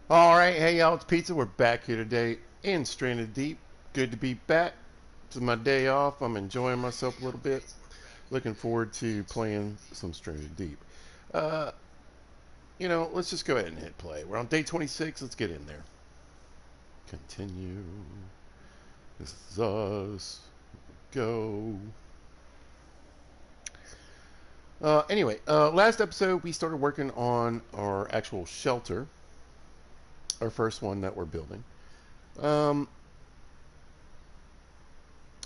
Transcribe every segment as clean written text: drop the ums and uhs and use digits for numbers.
All right, hey y'all, it's Pizza. We're back here today in Stranded Deep. Good to be back. This is my day off. I'm enjoying myself a little bit. Looking forward to playing some Stranded Deep. Uh, let's just go ahead and hit play. We're on day 26. Let's get in there. Continue. This is us. Go. Anyway, last episode we started working on our actual shelter, our first one that we're building. Um,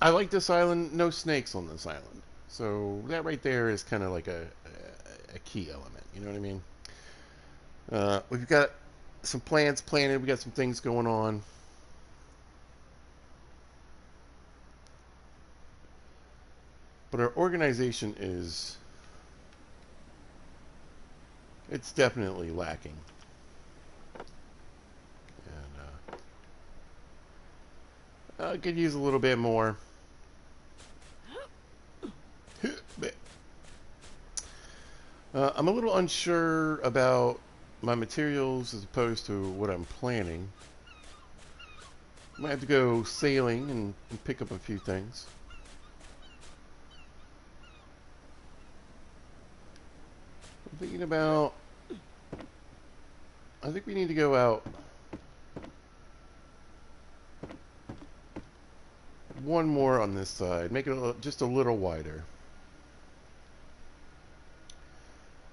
I like this island. No snakes on this island. So that right there is kind of like a key element. You know what I mean? We've got some plants planted. We got some things going on. But our organization is, it's definitely lacking. And I could use a little bit more. I'm a little unsure about my materials as opposed to what I'm planning. Might have to go sailing and pick up a few things. I'm thinking about, I think we need to go out one more on this side. Make it just a little wider.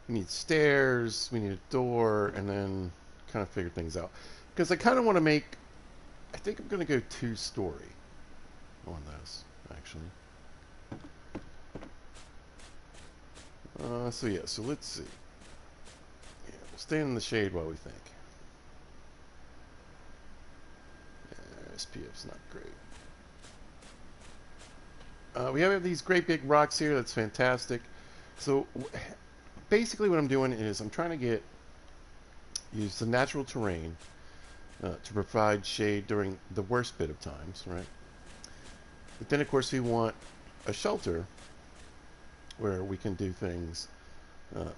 We need stairs, we need a door, and then kind of figure things out. Because I kind of want to make, I think I'm going to go 2-story on this, actually. So let's see. Yeah, we'll stay in the shade while we think. SPF's not great. We have these great big rocks here. That's fantastic. So basically what I'm doing is I'm trying to use the natural terrain to provide shade during the worst bit of times, right? But then, of course, we want a shelter where we can do things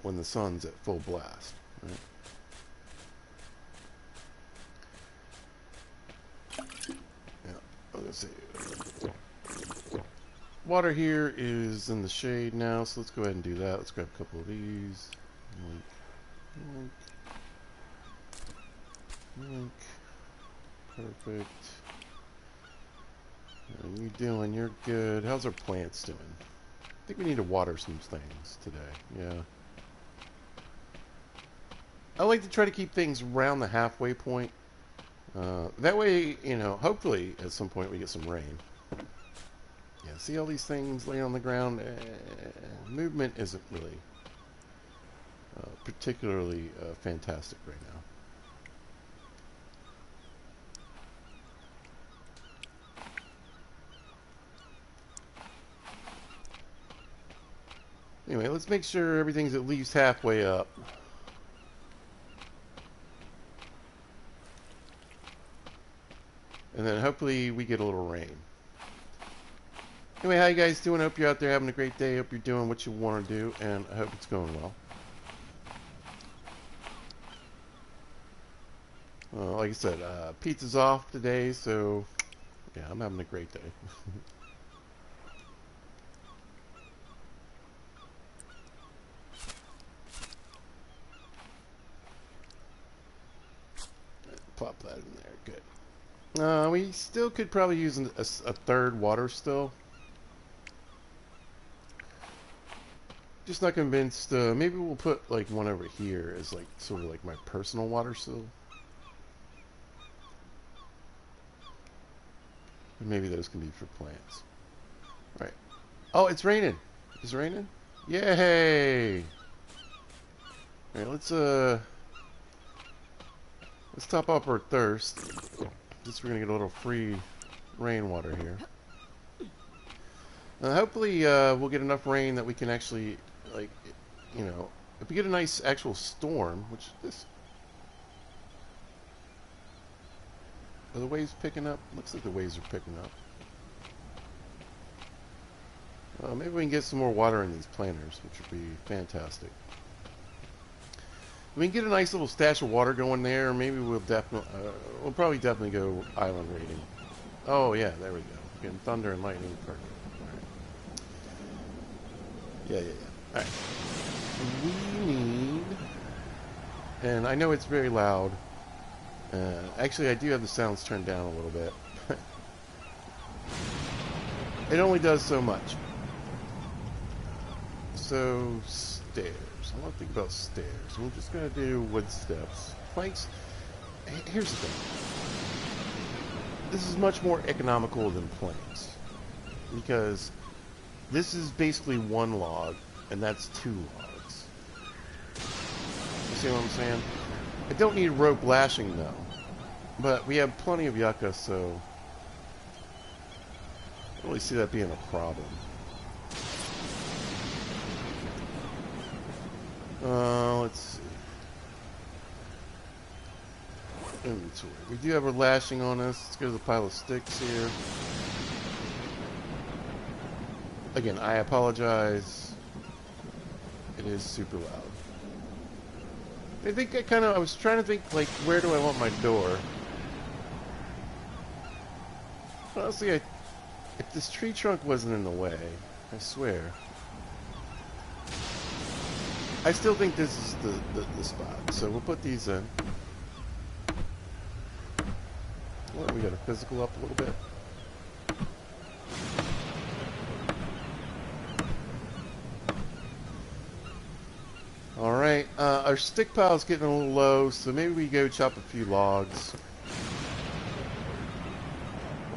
when the sun's at full blast, right? Yeah, let's see. Water here is in the shade now, so let's go ahead and do that. Let's grab a couple of these. Link. Perfect. How are you doing? You're good. How's our plants doing? I think we need to water some things today. Yeah. I like to try to keep things around the halfway point. That way, hopefully at some point we get some rain. Yeah, see all these things laying on the ground? Movement isn't really particularly fantastic right now. Anyway, let's make sure everything's at least halfway up. And then hopefully we get a little rain. Anyway, how you guys doing? I hope you're out there having a great day. Hope you're doing what you want to do, and I hope it's going well. Like I said, pizza's off today, so yeah, I'm having a great day. Plop that in there. Good. We still could probably use a third water still. Just not convinced. Maybe we'll put like one over here as like sort of like my personal water still. Maybe those can be for plants. All right. Oh, it's raining. It's raining? Yay! All right, let's top up our thirst. Just we're gonna get a little free rainwater here. Hopefully, we'll get enough rain that we can actually, like, if we get a nice actual storm, which this. Are the waves picking up? Looks like the waves are picking up. Maybe we can get some more water in these planters, which would be fantastic. We can get a nice little stash of water going there. Maybe we'll probably definitely go island raiding. Oh yeah, there we go. Getting thunder and lightning. Perfect. All right. Yeah. All right. We need, and I know it's very loud. Actually, I do have the sounds turned down a little bit. It only does so much. So, stairs. I want to think about stairs. We're just going to do wood steps. Planks. Here's the thing. This is much more economical than planks. Because this is basically one log, and that's 2 logs. You see what I'm saying? I don't need rope lashing, though. But we have plenty of yucca, so I don't really see that being a problem. Let's see. Inventory. We do have our lashing on us. Let's go to the pile of sticks here. Again, I apologize. It is super loud. I think I was trying to think, like, where do I want my door? Honestly, if this tree trunk wasn't in the way, I swear. I still think this is the spot, so we'll put these in. Well, we got to physical up a little bit. Alright, our stick pile's getting a little low, so maybe we go chop a few logs.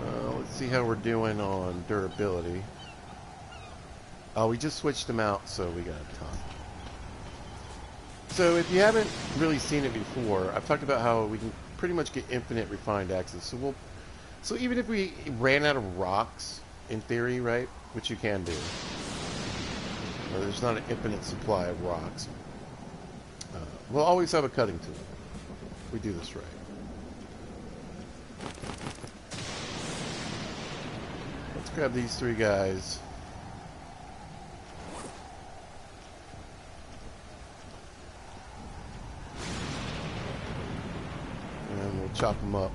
Let's see how we're doing on durability. Oh, we just switched them out, so we got a ton. So if you haven't really seen it before, I've talked about how we can pretty much get infinite refined axes. So even if we ran out of rocks, in theory, right, which you can do, there's not an infinite supply of rocks. We'll always have a cutting tool. We do this right. Let's grab these 3 guys. And we'll chop them up.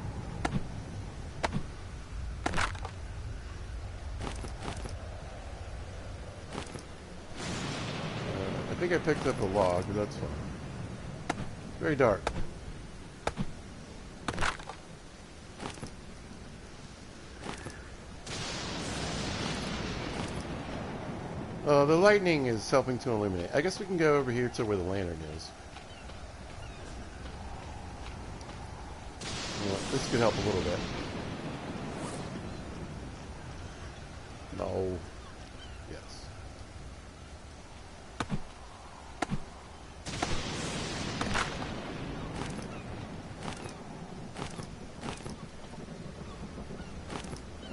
I think I picked up a log, but that's fine. Very dark. The lightning is helping to illuminate. I guess we can go over here to where the lantern is. You know, this could help a little bit. No. Yes.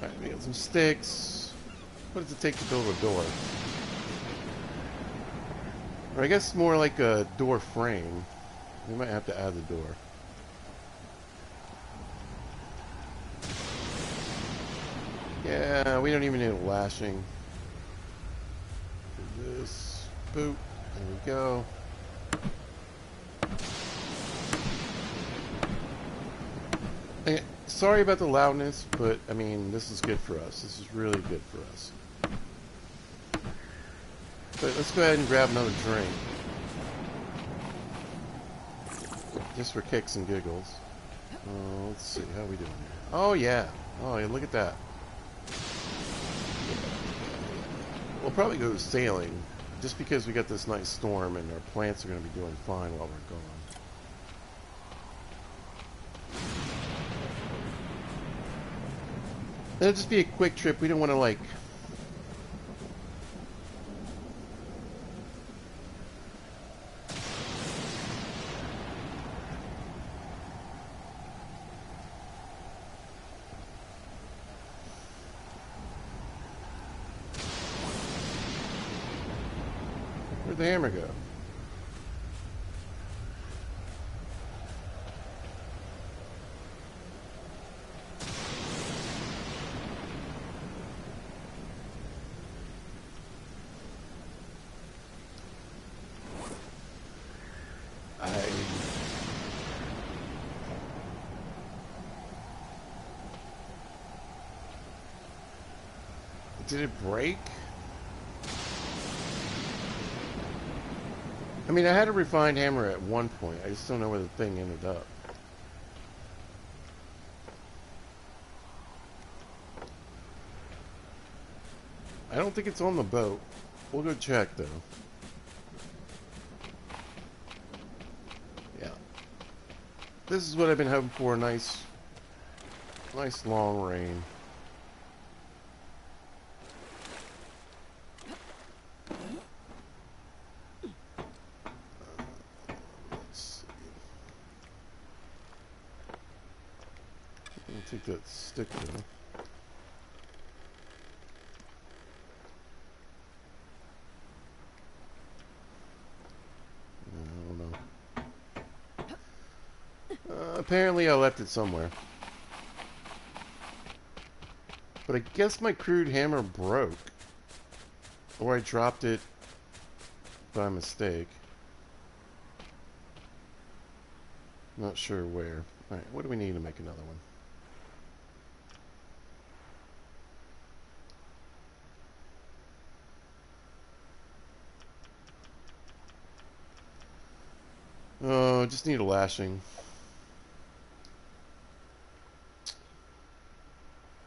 Alright, we got some sticks. What does it take to build a door? Or I guess more like a door frame. We might have to add the door. Yeah, we don't even need a lashing. Do this. Boop. There we go. Okay, sorry about the loudness, but I mean, this is good for us. This is really good for us. But let's go ahead and grab another drink. Just for kicks and giggles. Let's see, how are we doing here? Oh yeah. Oh yeah, look at that. We'll probably go sailing, just because we got this nice storm and our plants are going to be doing fine while we're gone. It'll just be a quick trip. We don't want to, like... Where'd the hammer go? Did it break? I mean, I had a refined hammer at one point. I just don't know where the thing ended up. I don't think it's on the boat. We'll go check, though. Yeah. This is what I've been hoping for. A nice long rain. Take that stick though. I don't know. Apparently I left it somewhere. But I guess my crude hammer broke. Or I dropped it by mistake. Not sure where. Alright, what do we need to make another one? Oh, just need a lashing.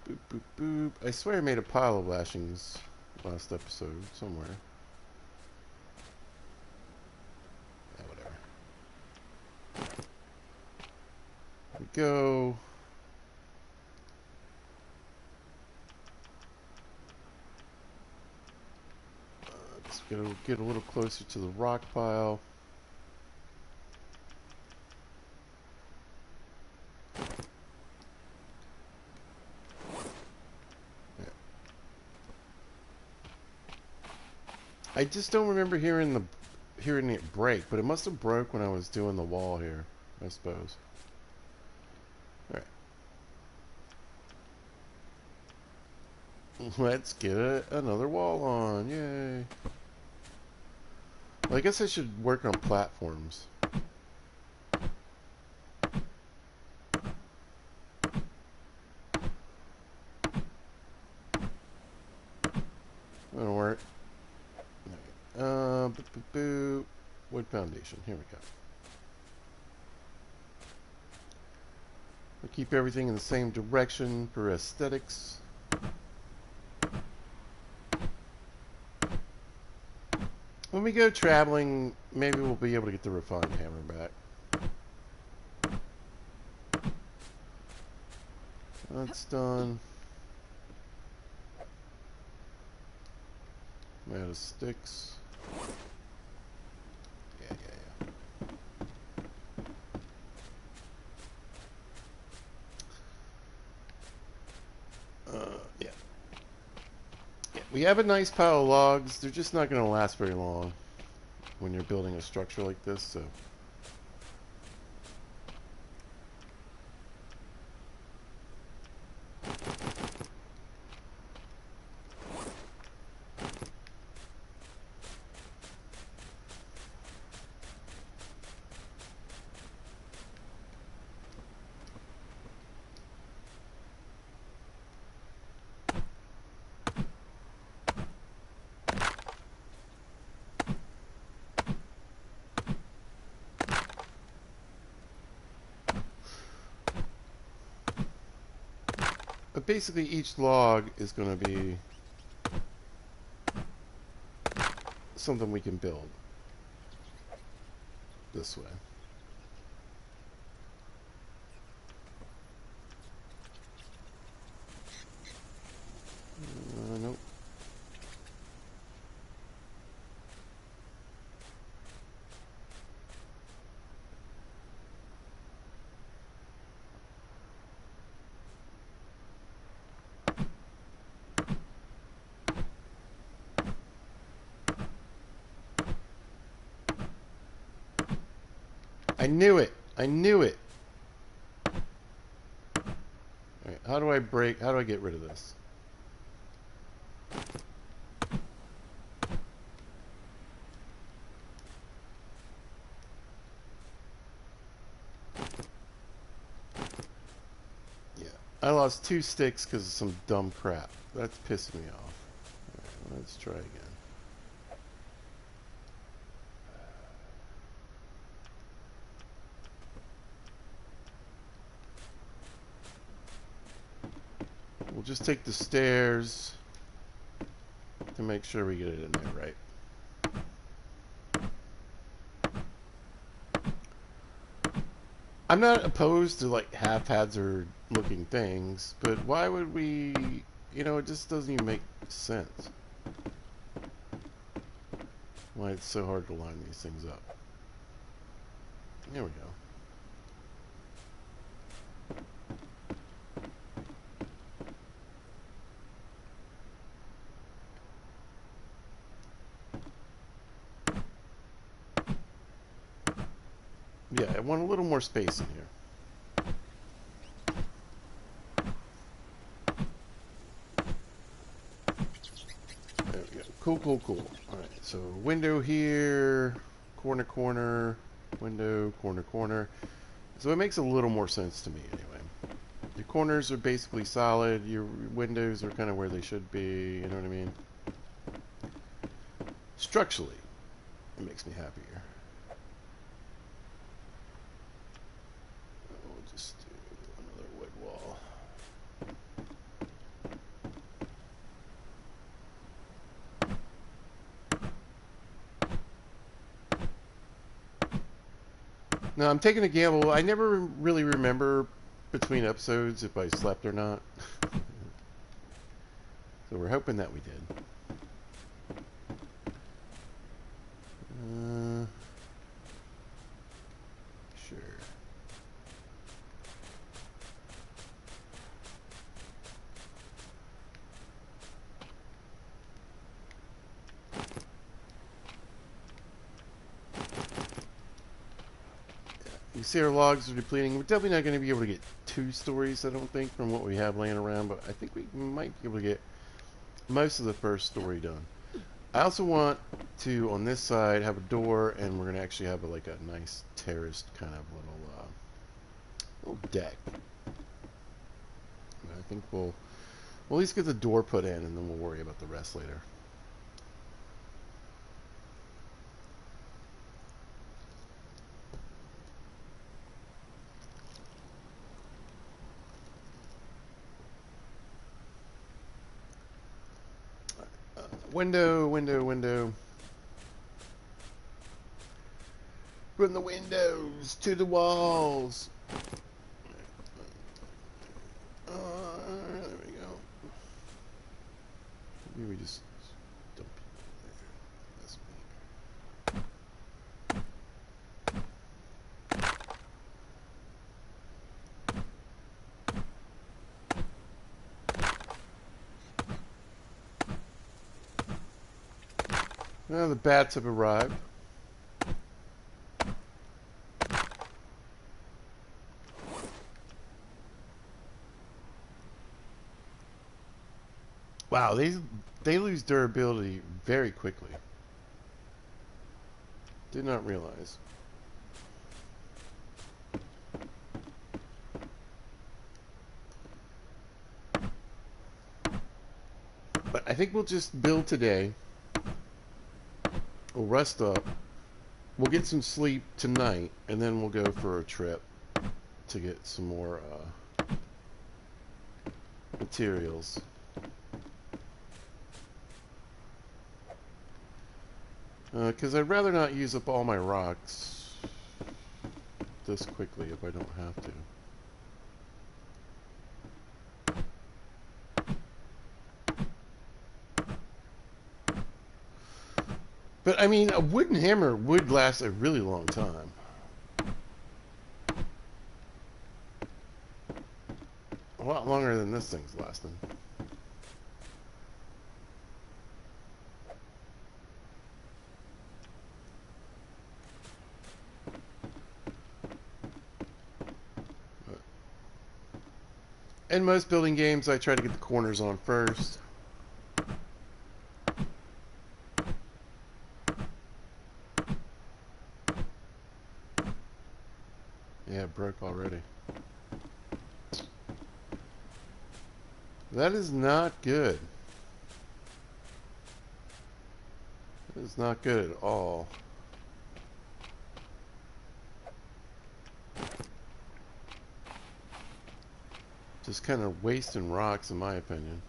Boop, boop, boop. I swear I made a pile of lashings last episode somewhere. Yeah, whatever. There we go. Just gotta get a little closer to the rock pile. I just don't remember hearing it break, but it must have broke when I was doing the wall here, I suppose. Alright. Let's get another wall on. Yay. Well, I guess I should work on platforms. That'll work. Boop, boop, boop. Wood foundation. Here we go. We'll keep everything in the same direction for aesthetics. When we go traveling, maybe we'll be able to get the refined hammer back. That's done. I'm out of sticks. Yeah. Yeah. We have a nice pile of logs. They're just not going to last very long when you're building a structure like this, so... But basically each log is going to be something we can build this way. Nope. I knew it. I knew it. Alright, how do I get rid of this? Yeah. I lost 2 sticks because of some dumb crap. That's pissing me off. Let's try again. We'll just take the stairs to make sure we get it in there right. I'm not opposed to like haphazard looking things, but why would we, you know, it just doesn't even make sense. Why it's so hard to line these things up. There we go. Yeah, I want a little more space in here. There we go. Cool, cool, cool. Alright, so window here, corner, corner, window, corner, corner. So it makes a little more sense to me anyway. Your corners are basically solid, your windows are kind of where they should be, you know what I mean? Structurally, it makes me happier. We'll just do another wood wall. Now, I'm taking a gamble. I never really remember between episodes if I slept or not. So we're hoping that we did. Sure. You see our logs are depleting. We're definitely not going to be able to get 2 stories, I don't think, from what we have laying around, but I think we might be able to get most of the first story done. I also want to, on this side, have a door, and we're going to actually have like a nice terraced kind of little deck. And I think we'll at least get the door put in, and then we'll worry about the rest later. Window, window, window. From the windows to the walls. There we go. Maybe we just dump people there. That's me. Well, the bats have arrived. Wow, they lose durability very quickly. Did not realize. But I think we'll just build today. We'll rest up. We'll get some sleep tonight, and then we'll go for a trip to get some more materials. Because I'd rather not use up all my rocks this quickly if I don't have to. But I mean, a wooden hammer would last a really long time. A lot longer than this thing's lasting. In most building games, I try to get the corners on first. Yeah, it broke already. That is not good. It's not good at all. Just kind of wasting rocks, in my opinion.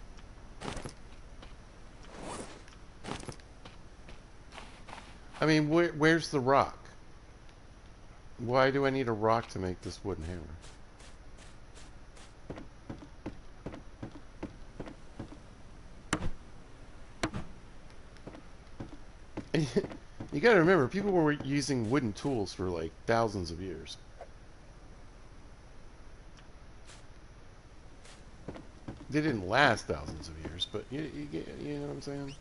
I mean, where's the rock? Why do I need a rock to make this wooden hammer? You gotta remember, people were using wooden tools for like thousands of years. They didn't last thousands of years, but you know what I'm saying?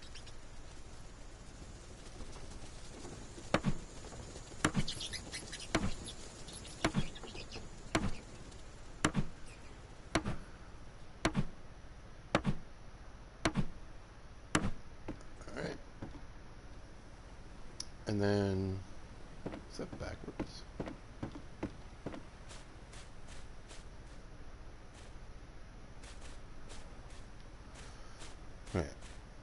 Alright. And then, is that backwards? Alright.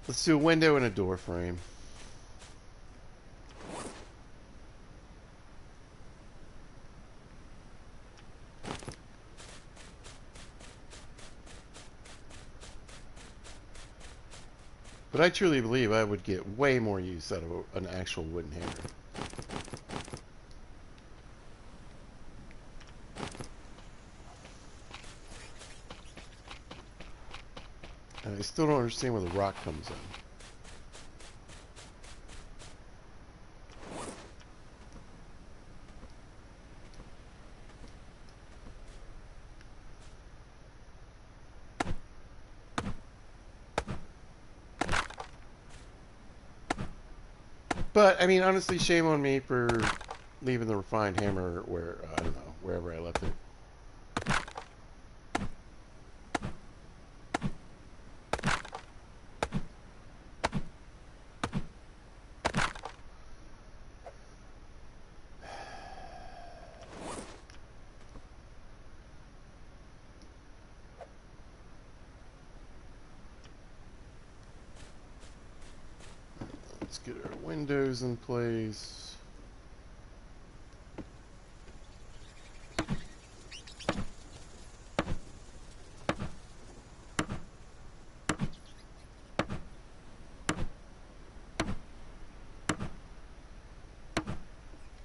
Let's do a window and a door frame. But I truly believe I would get way more use out of an actual wooden hammer. And I still don't understand where the rock comes in. But, I mean, honestly, shame on me for leaving the refined hammer where, I don't know, wherever I left it. Let's get our windows in place. There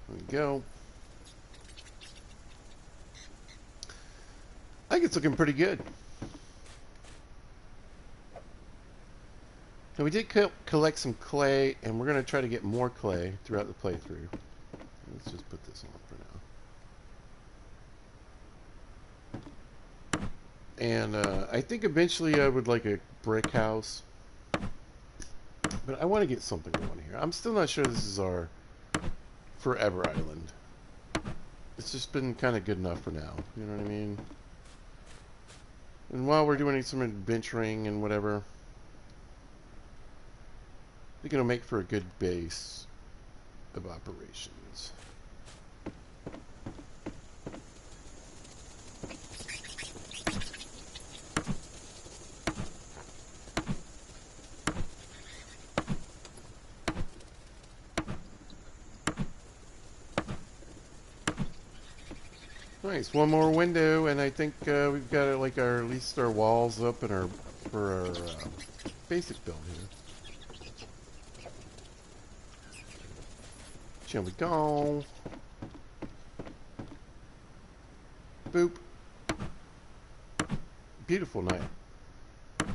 we go. I think it's looking pretty good. Now we did collect some clay, and we're going to try to get more clay throughout the playthrough. Let's just put this on for now. And I think eventually I would like a brick house. But I want to get something going here. I'm still not sure this is our forever island. It's just been kind of good enough for now. You know what I mean? And while we're doing some adventuring and whatever, I think it'll make for a good base of operations. Nice, one more window, and I think we've got like at least our walls up and for our basic build here. Shall we go? Boop. Beautiful night.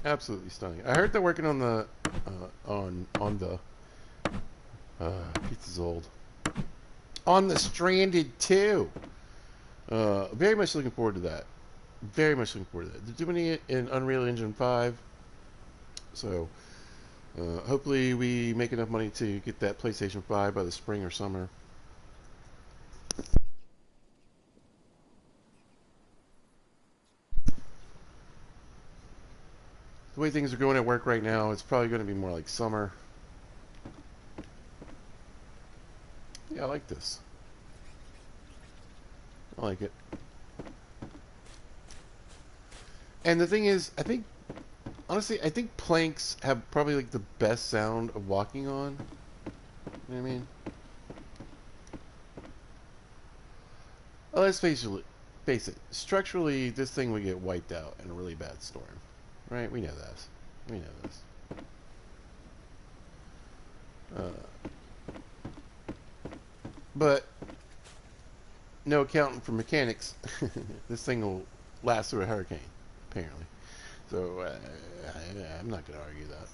Absolutely stunning. I heard they're working on the pizza's old. On the Stranded 2. Very much looking forward to that. Very much looking forward to that. They're doing it in Unreal Engine 5. So hopefully we make enough money to get that PlayStation 5 by the spring or summer. The way things are going at work right now, it's probably going to be more like summer. Yeah, I like this. I like it. And the thing is, honestly, I think planks have probably like the best sound of walking on. You know what I mean? Well, let's face it. Structurally, this thing would get wiped out in a really bad storm. Right? We know this. We know this. But no accounting for mechanics. This thing will last through a hurricane, apparently. So I'm not going to argue that.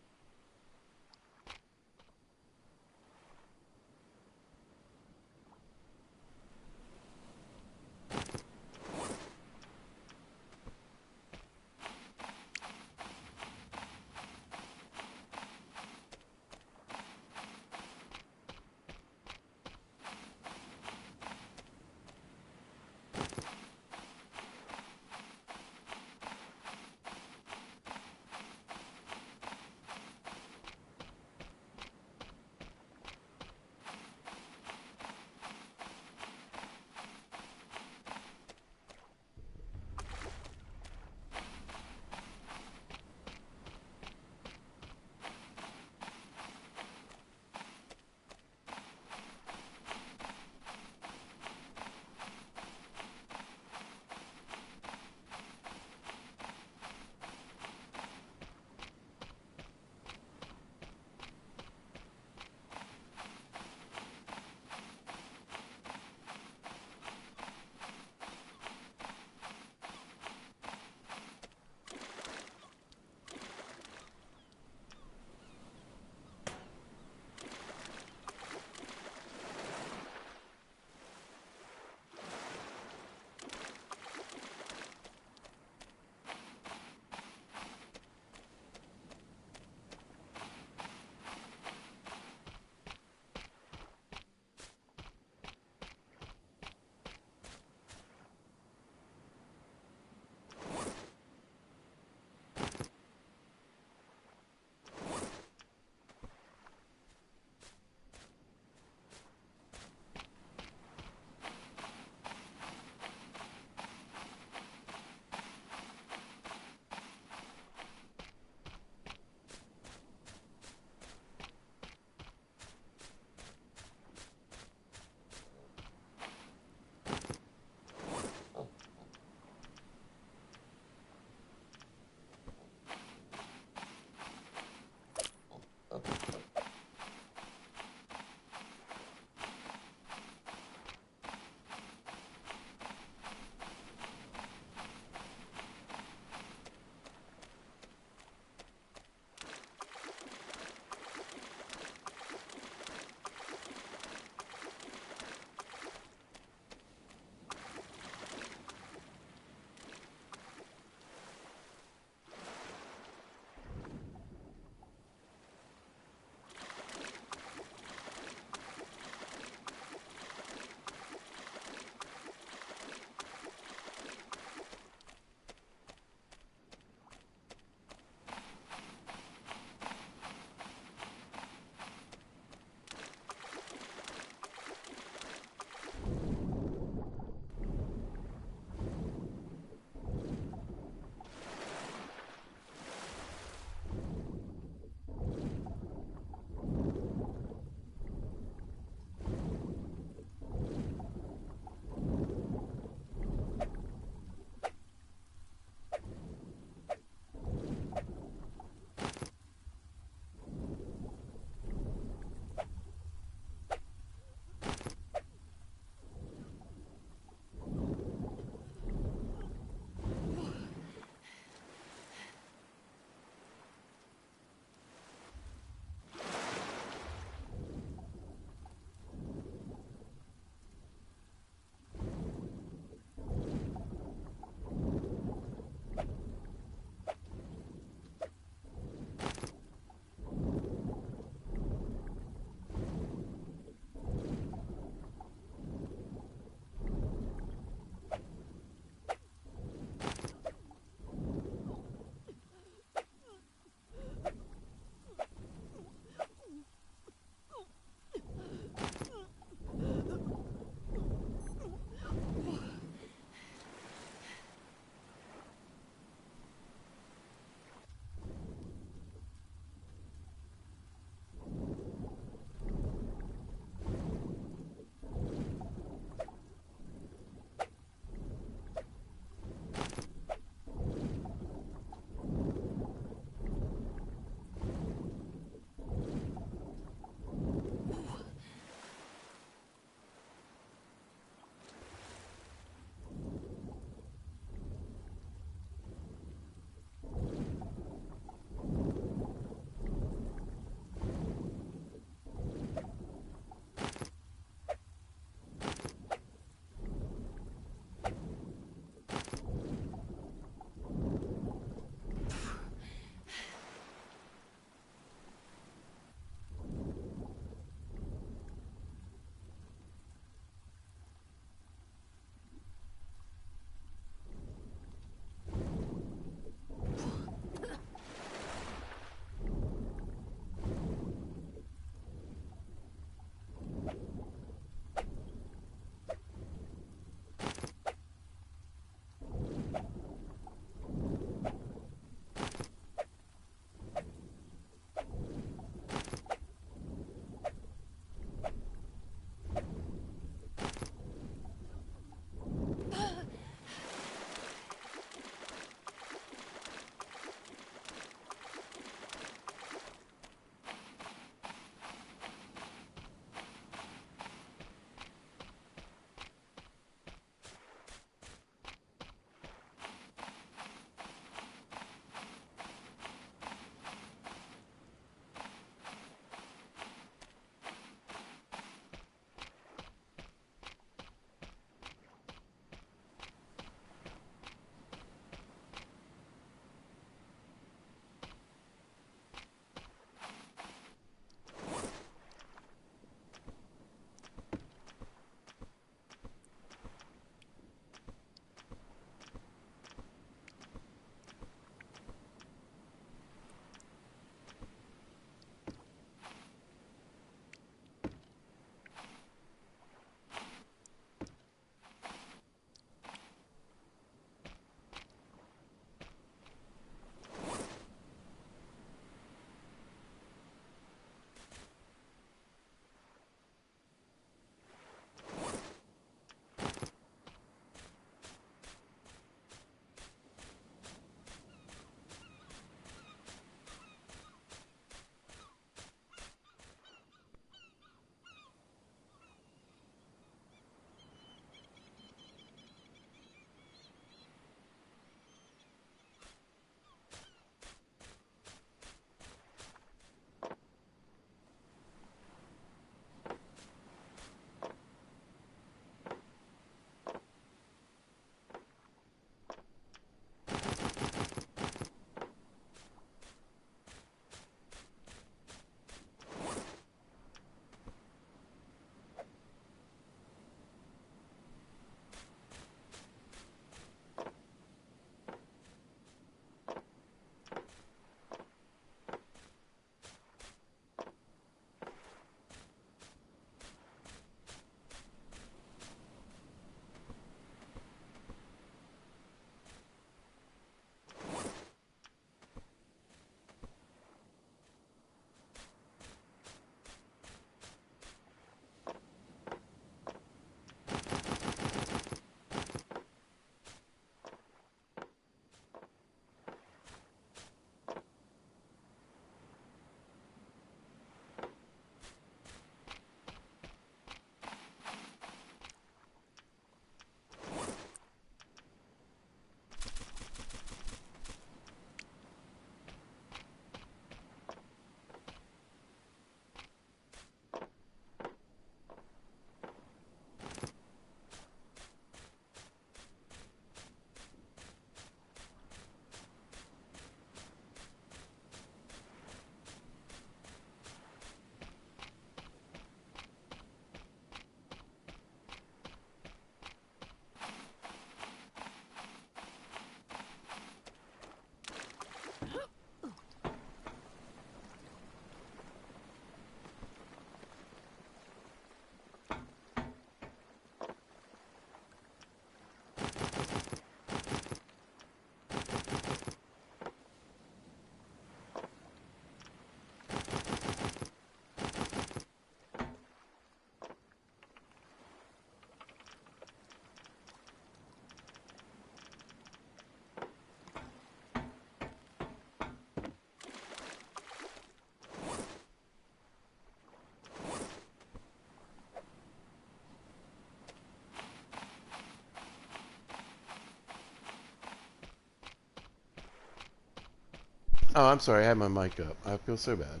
Oh, I'm sorry. I had my mic up. I feel so bad.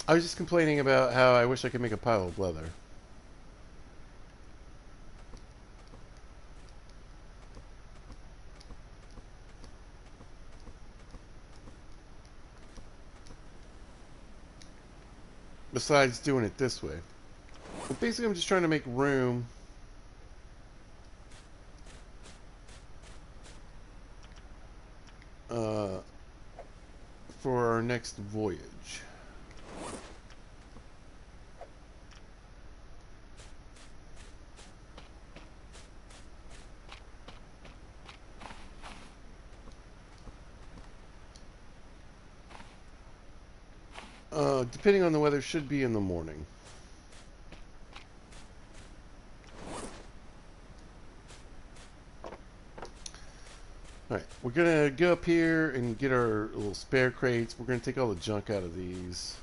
I was just complaining about how I wish I could make a pile of leather. Besides doing it this way. But basically, I'm just trying to make room uh, for our next voyage. Depending on the weather, should be in the morning. Alright, we're gonna go up here and get our little spare crates. We're gonna take all the junk out of these.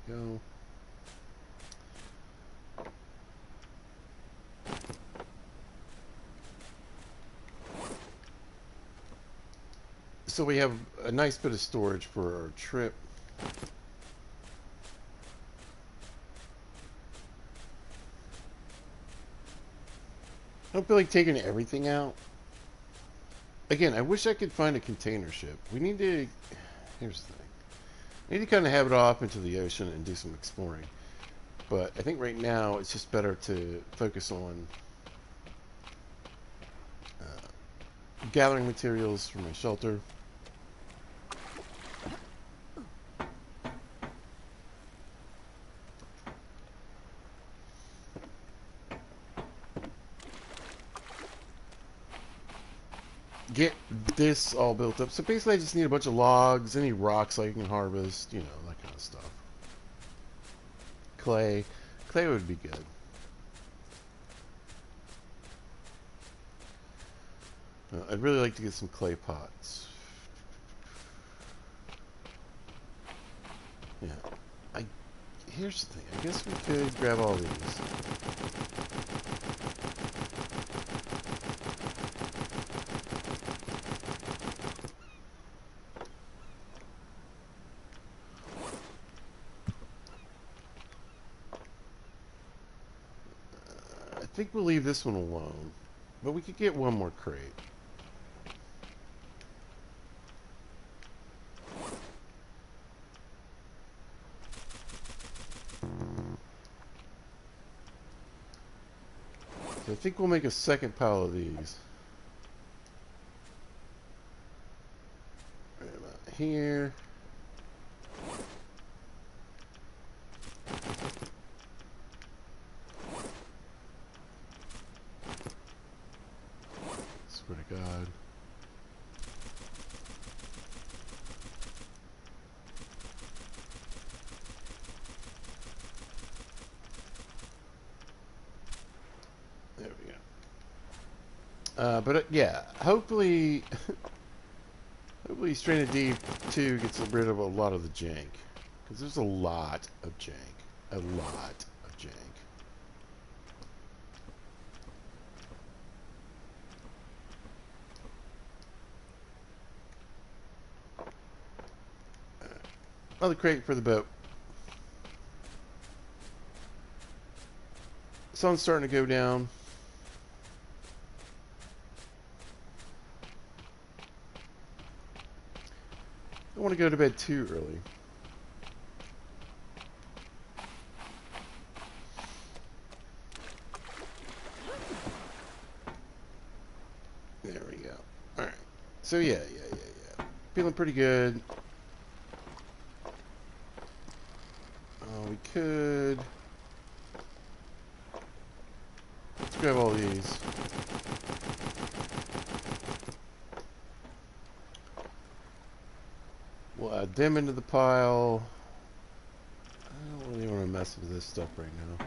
There we go. So we have a nice bit of storage for our trip. I don't feel like taking everything out. Again, I wish I could find a container ship. We need to... Here's the thing. We need to kind of have it off into the ocean and do some exploring. But I think right now it's just better to focus on gathering materials for my shelter. Get this all built up. So basically I just need a bunch of logs, any rocks I can harvest, you know, that kind of stuff. Clay. Clay would be good. I'd really like to get some clay pots. Yeah. Here's the thing. I guess we could grab all these. I think we'll leave this one alone. But we could get one more crate. So I think we'll make a second pile of these. Right about here. Swear to God. There we go. But yeah, hopefully, hopefully Stranded Deep 2 gets rid of a lot of the jank. Because there's a lot of jank. A lot of jank. Another crate for the boat. Sun's starting to go down. I don't want to go to bed too early. There we go. Alright. So yeah. Feeling pretty good. We could... Let's grab all these. We'll add them into the pile. I don't really want to mess with this stuff right now.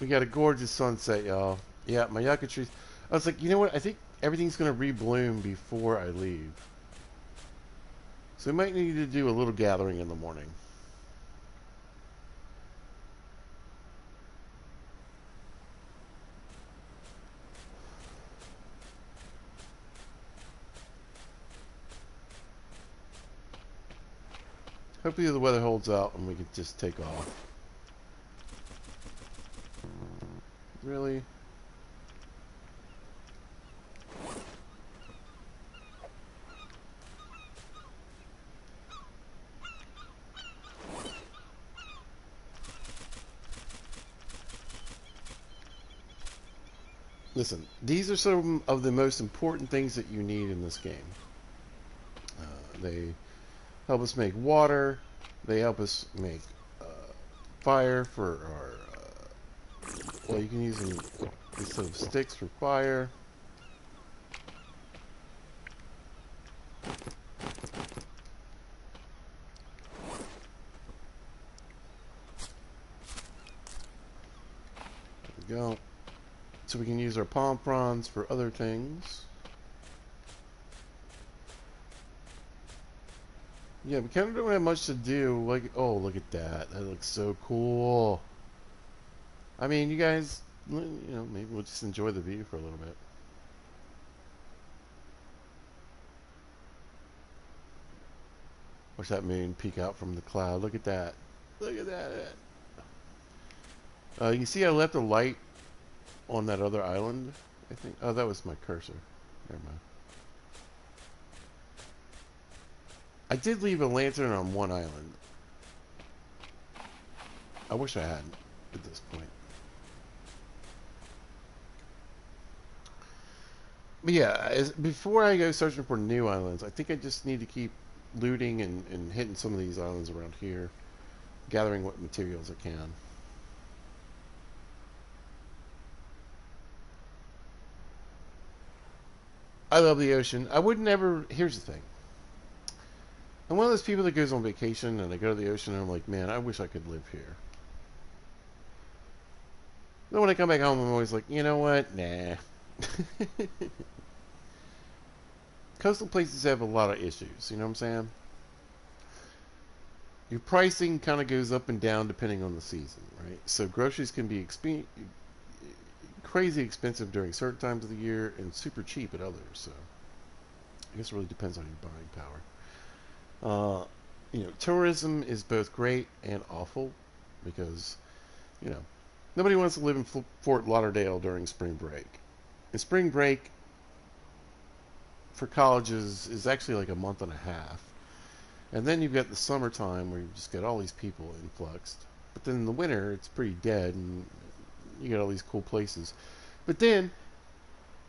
We got a gorgeous sunset, y'all. Yeah, my yucca trees. I was like, you know what? I think everything's going to rebloom before I leave. So we might need to do a little gathering in the morning. Hopefully the weather holds out and we can just take off. Really? Listen, these are some of the most important things that you need in this game. They help us make water. They help us make fire for our... well, you can use them instead of sticks for fire. There we go. So we can use our palm fronds for other things. Yeah, we kind of don't have much to do. Like, oh, look at that. That looks so cool. I mean, you guys, you know, maybe we'll just enjoy the view for a little bit. Watch that moon peek out from the cloud. Look at that. Look at that. You can see I left a light on that other island, I think. Oh, that was my cursor. Never mind. I did leave a lantern on one island. I wish I hadn't at this point. But yeah, before I go searching for new islands, I think I just need to keep looting and hitting some of these islands around here, gathering what materials I can. I love the ocean. I would never... Here's the thing. I'm one of those people that goes on vacation and I go to the ocean and I'm like, man, I wish I could live here. Then when I come back home, I'm always like, you know what? Nah. Coastal places have a lot of issues, you know what I'm saying? Your pricing kind of goes up and down depending on the season, right? So groceries can be crazy expensive during certain times of the year and super cheap at others. So I guess it really depends on your buying power. You know, tourism is both great and awful because, you know, nobody wants to live in Fort Lauderdale during spring break. And spring break for colleges is actually like a month and a half. And then you've got the summertime where you just get all these people influxed. But then in the winter, it's pretty dead and you get all these cool places. But then,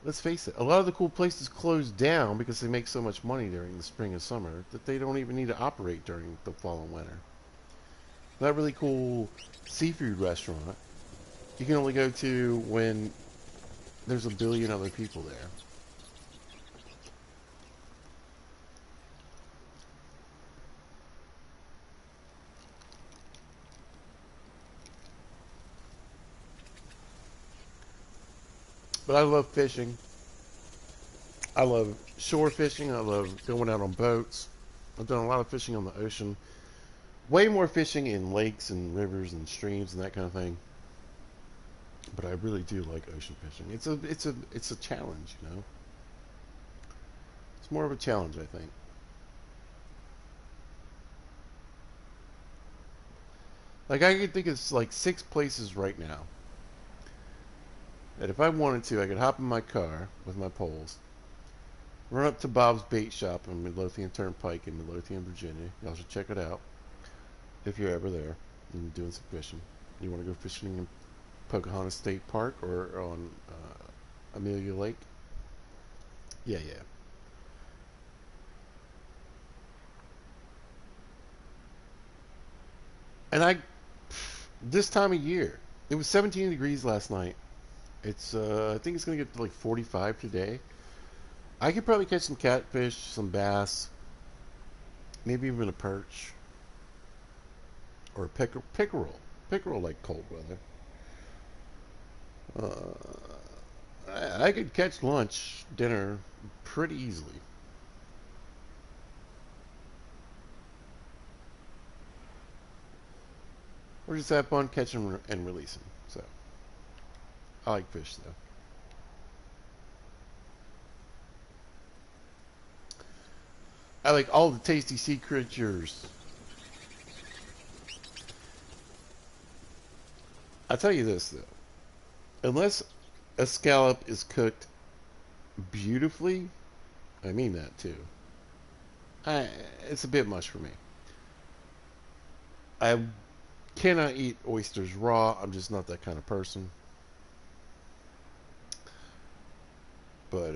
let's face it, a lot of the cool places close down because they make so much money during the spring and summer that they don't even need to operate during the fall and winter. That really cool seafood restaurant you can only go to when there's a billion other people there. But I love fishing. I love shore fishing. I love going out on boats. I've done a lot of fishing on the ocean. Way more fishing in lakes and rivers and streams and that kind of thing. But I really do like ocean fishing. It's a challenge, you know. It's more of a challenge, I think. Like I could think of like 6 places right now that if I wanted to, I could hop in my car with my poles, run up to Bob's Bait Shop on Midlothian Turnpike in Midlothian, Virginia. Y'all should check it out if you're ever there and doing some fishing. You want to go fishing in Pocahontas State Park or on Amelia Lake? Yeah, yeah. And this time of year, it was 17 degrees last night. It's I think it's gonna get to like 45 today. I could probably catch some catfish, some bass, maybe even a perch or a pickerel. Pickerel like cold weather. I could catch lunch, dinner pretty easily. Or just have fun catching and releasing. So I like fish though. I like all the tasty sea creatures. I'll tell you this though, unless a scallop is cooked beautifully, I mean that too. I, it's a bit much for me. I cannot eat oysters raw. I'm just not that kind of person. But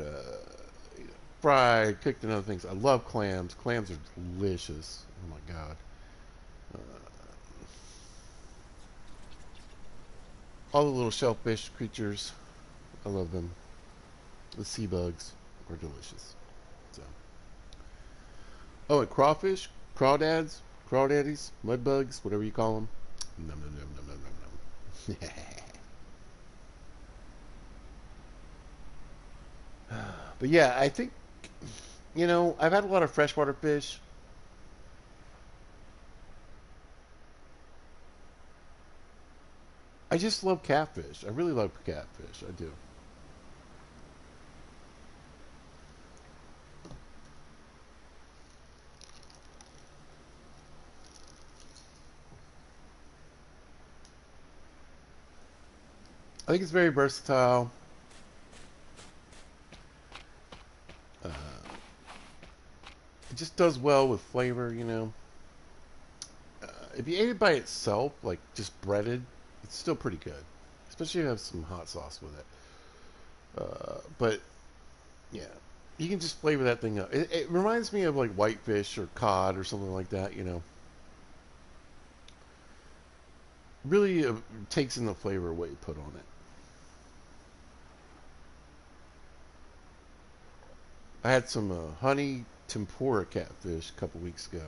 fried, cooked, and other things. I love clams. Clams are delicious. Oh my god. Uh, all the little shellfish creatures, I love them. The sea bugs are delicious. So, oh, and crawfish, crawdaddies, mud bugs, whatever you call them. Num num num num num num num. But yeah, I think I've had a lot of freshwater fish. I just love catfish. I really love catfish. I do. I think it's very versatile. Uh, it just does well with flavor. If you ate it by itself, like just breaded, it's still pretty good. Especially if you have some hot sauce with it. But yeah, you can just flavor that thing up. It reminds me of like whitefish or cod or something like that. Really takes in the flavor of what you put on it. I had some honey tempura catfish a couple weeks ago,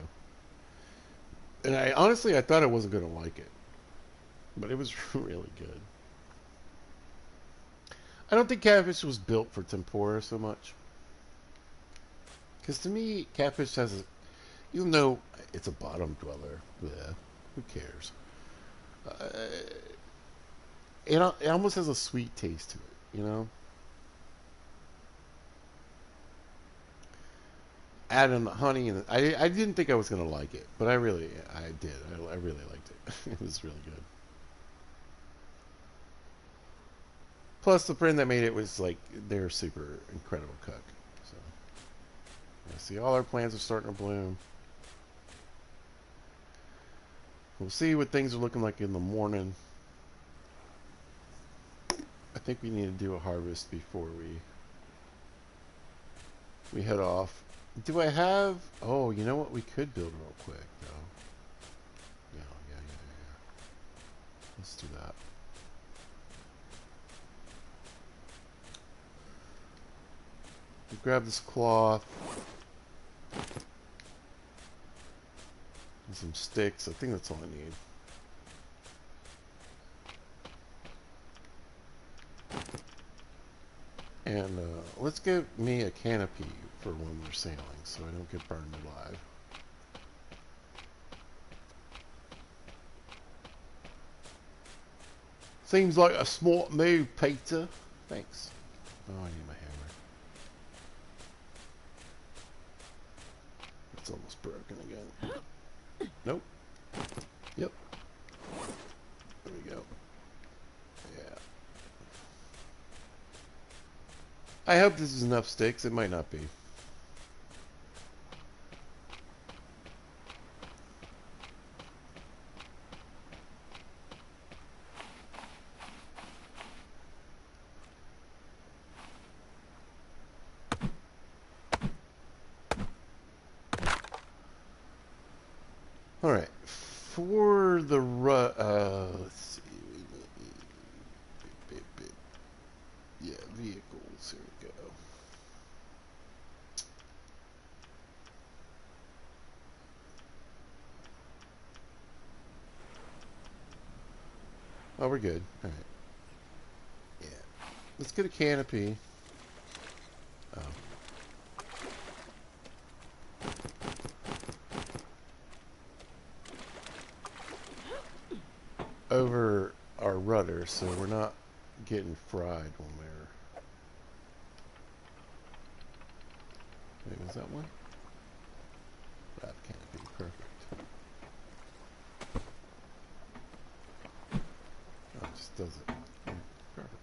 and I thought I wasn't going to like it, but it was really good. I don't think catfish was built for tempura so much, because to me, catfish even though it's a bottom dweller, bleh, who cares? Uh, it almost has a sweet taste to it. Adding the honey and I didn't think I was gonna like it, but I did. I really liked it. It was really good. Plus, the friend that made it was like they're super incredible cook. So yeah, see, all our plants are starting to bloom. We'll see what things are looking like in the morning. I think we need to do a harvest before we head off. Do I have? Oh, you know what? We could build real quick though. Yeah, yeah, yeah, yeah. Let's do that. Grab this cloth and some sticks. I think that's all I need. And let's get me a canopy for when we're sailing so I don't get burned alive. Seems like a smart move, Peter. Thanks. Oh, I need my hammer. It's almost broken again. Nope. Yep. There we go. Yeah. I hope this is enough sticks. It might not be. All right. For the let's see. Yeah, vehicles. Here we go. Oh, we're good. All right. Yeah. Let's get a canopy. Oh. Over our rudder, so we're not getting fried when we're. Wait, was that one? That canopy, perfect. Oh, it just does it. Perfect.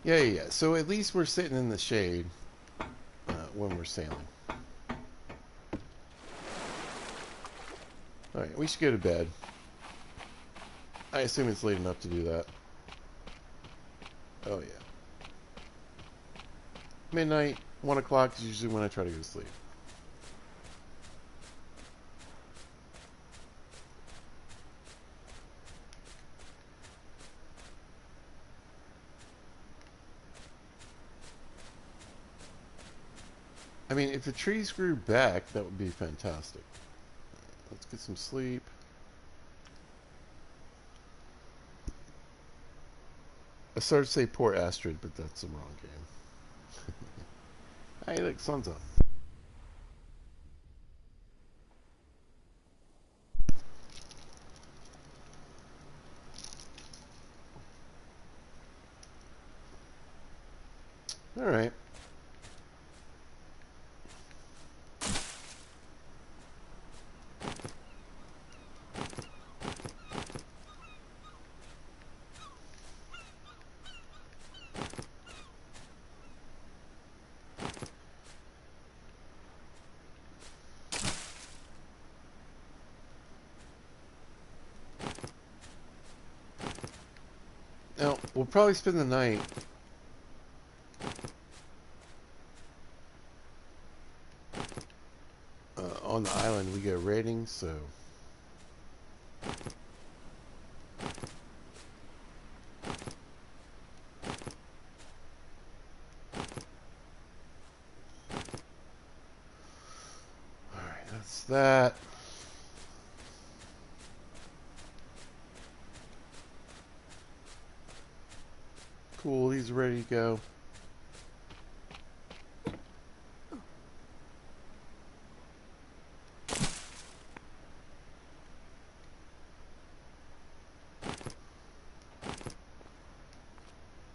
Yeah, yeah, yeah. So at least we're sitting in the shade when we're sailing. Alright, we should go to bed. I assume it's late enough to do that. Oh, yeah. Midnight, 1 o'clock is usually when I try to go to sleep. I mean, if the trees grew back, that would be fantastic. Let's get some sleep. I started to say poor Astrid, but that's the wrong game. Hey, look, sun's up. Alright. Now, we'll probably spend the night on the island. We get ratings, so alright, that's that. Cool, he's ready to go.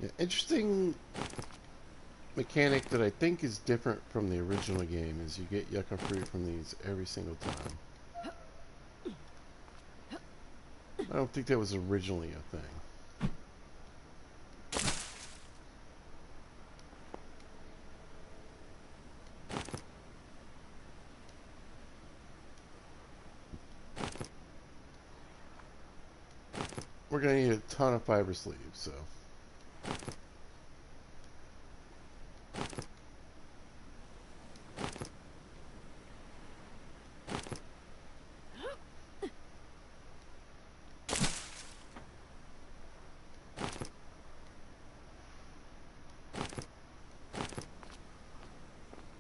Yeah, interesting mechanic that I think is different from the original game is you get yucca fruit from these every single time. I don't think that was originally a thing. We're going to need a ton of fiber sleeves, so.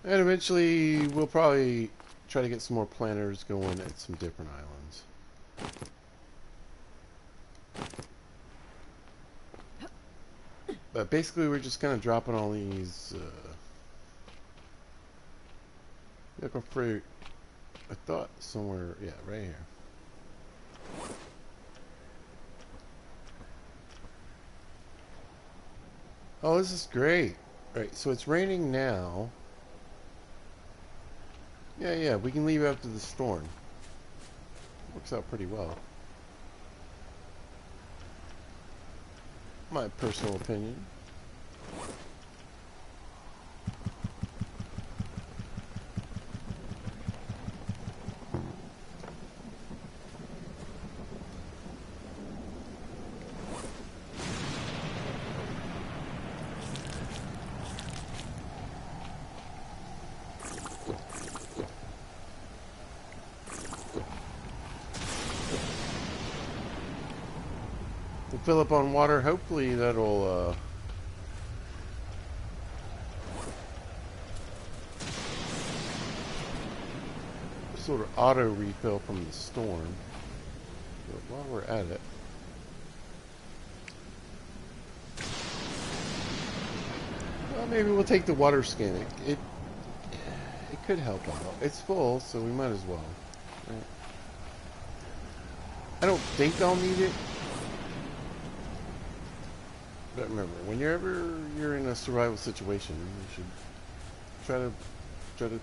And eventually, we'll probably try to get some more planters going at some different islands. But basically, we're just kind of dropping all these yucca fruit. I thought somewhere, yeah, right here. Oh, this is great. All right, so it's raining now. Yeah, yeah, we can leave after the storm. Works out pretty well. My personal opinion. We'll fill up on water. Hopefully that'll sort of auto refill from the storm. But while we're at it, well, maybe we'll take the water skin. It could help out. It's full, so we might as well. Right? I don't think I'll need it. But remember, whenever you're in a survival situation, you should try to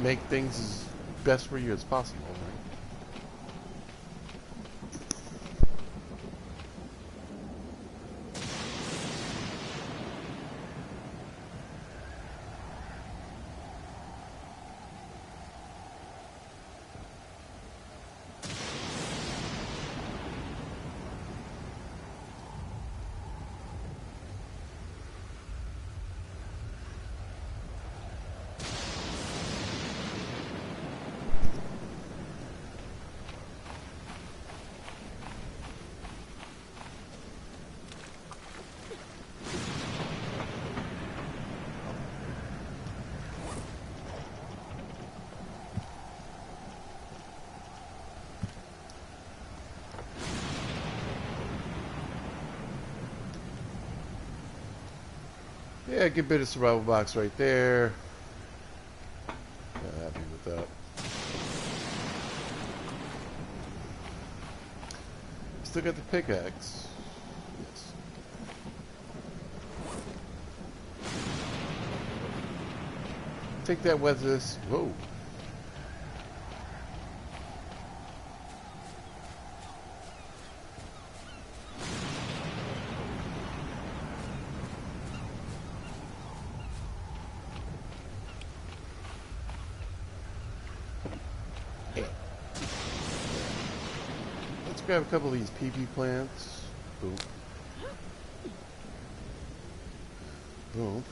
make things as best for you as possible, right? Yeah, good bit of survival box right there. Not happy with that. Still got the pickaxe. Yes. Take that with us. Whoa. Grab a couple of these PP plants. Boom. Boom.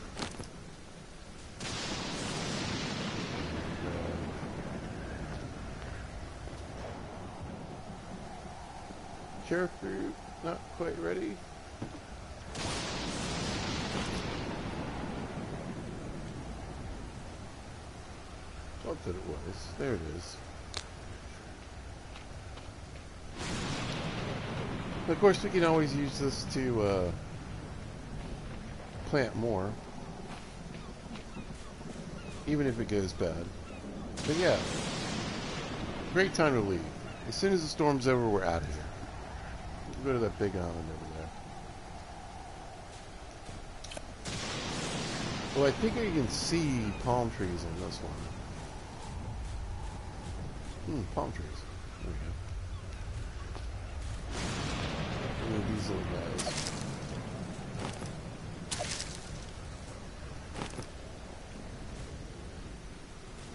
Cherry fruit, not quite ready. Thought that it was. There it is. Of course, we can always use this to plant more, even if it goes bad. But yeah, great time to leave. As soon as the storm's over, we're out of here. We'll go to that big island over there. Well, I think I can see palm trees on this one. Palm trees. There we go. These little guys.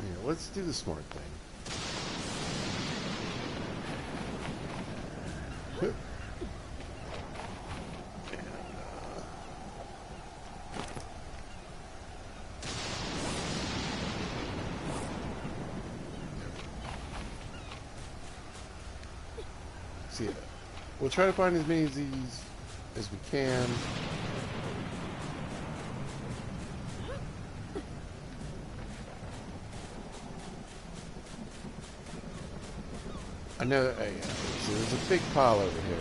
Yeah, let's do the smart thing. And, see that. We'll try to find as many of these as we can. I know, so there's a big pile over here.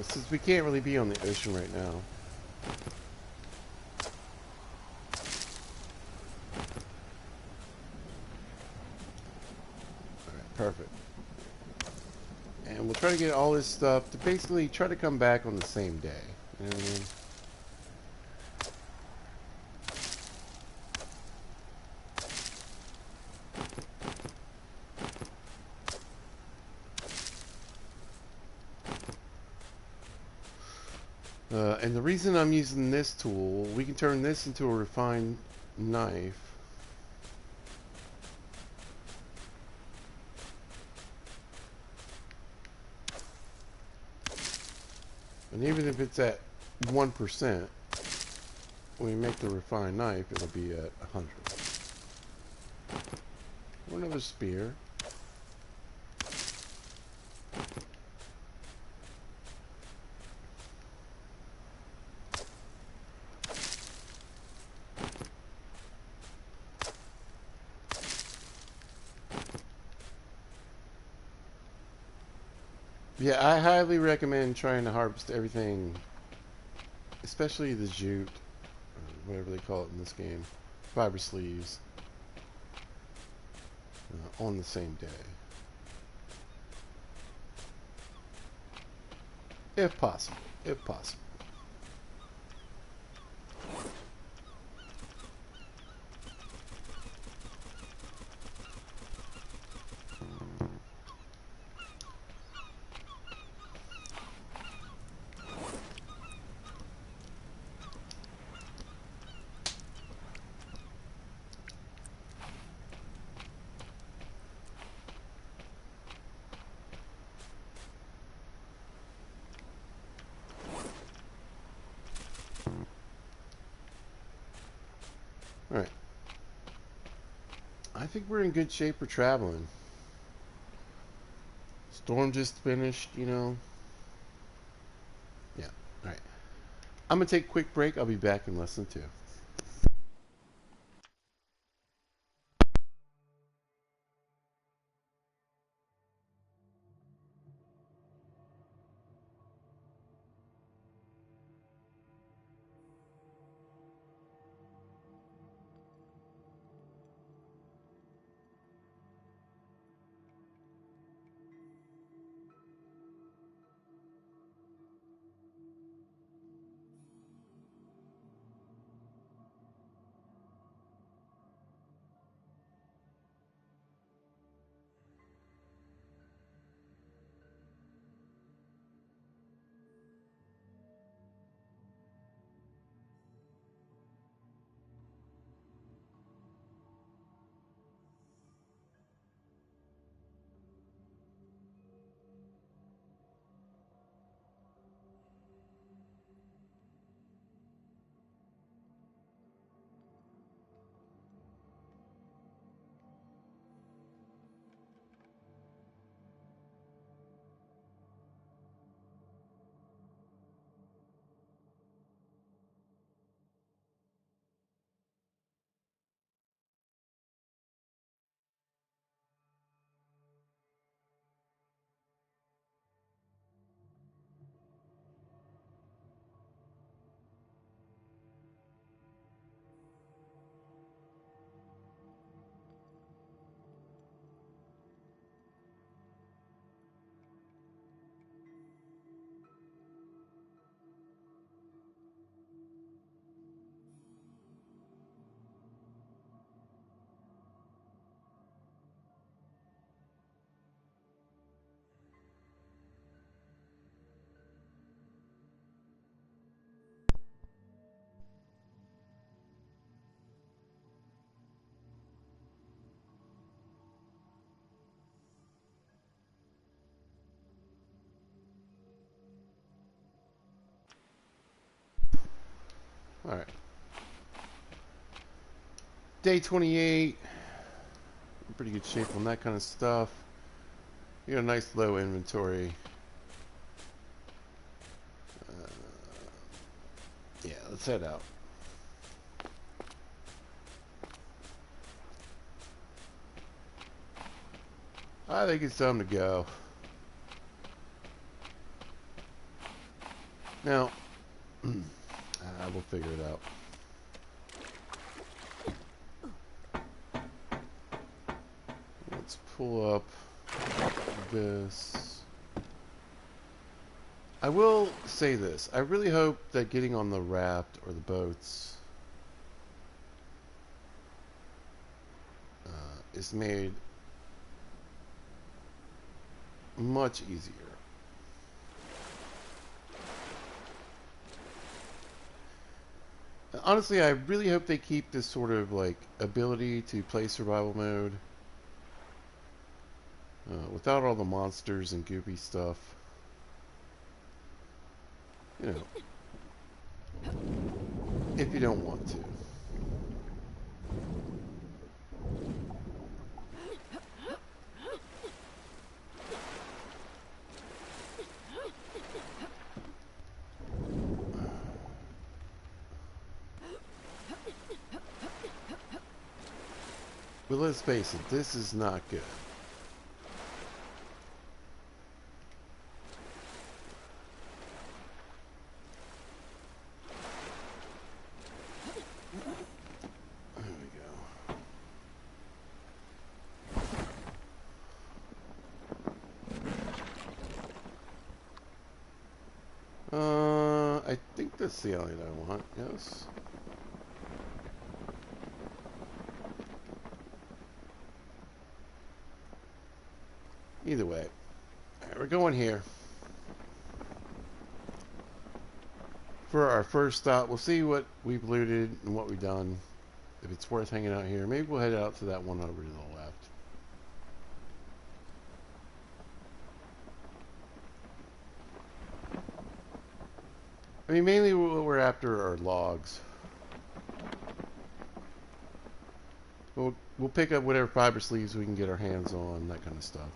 Since we can't really be on the ocean right now. Alright. try to get all this stuff to basically try to come back on the same day. You know what I mean? And the reason I'm using this tool, we can turn this into a refined knife. And even if it's at 1%, when we make the refined knife, it'll be at 100. Another spear. Yeah, I highly recommend trying to harvest everything, especially the jute, or whatever they call it in this game, fiber sleeves, on the same day. If possible. If possible. Alright. I think we're in good shape for traveling. Storm just finished, you know. Yeah. Alright. I'm going to take a quick break. I'll be back in less than 2. Alright. Day 28. In pretty good shape on that kind of stuff. You got a nice low inventory. Yeah, let's head out. I think it's time to go. Now, we'll figure it out. Let's pull up this. I will say this. I really hope that getting on the raft or the boats is made much easier. Honestly, I really hope they keep this sort of like ability to play survival mode without all the monsters and goopy stuff. You know, if you don't want to. But let's face it, this is not good. There we go. I think that's the alley that I want, yes. Either way. Alright, we're going here. For our first stop, we'll see what we've looted and what we've done. If it's worth hanging out here, maybe we'll head out to that one over to the left. I mean, mainly what we're after are logs. We'll pick up whatever fiber sleeves we can get our hands on, that kind of stuff.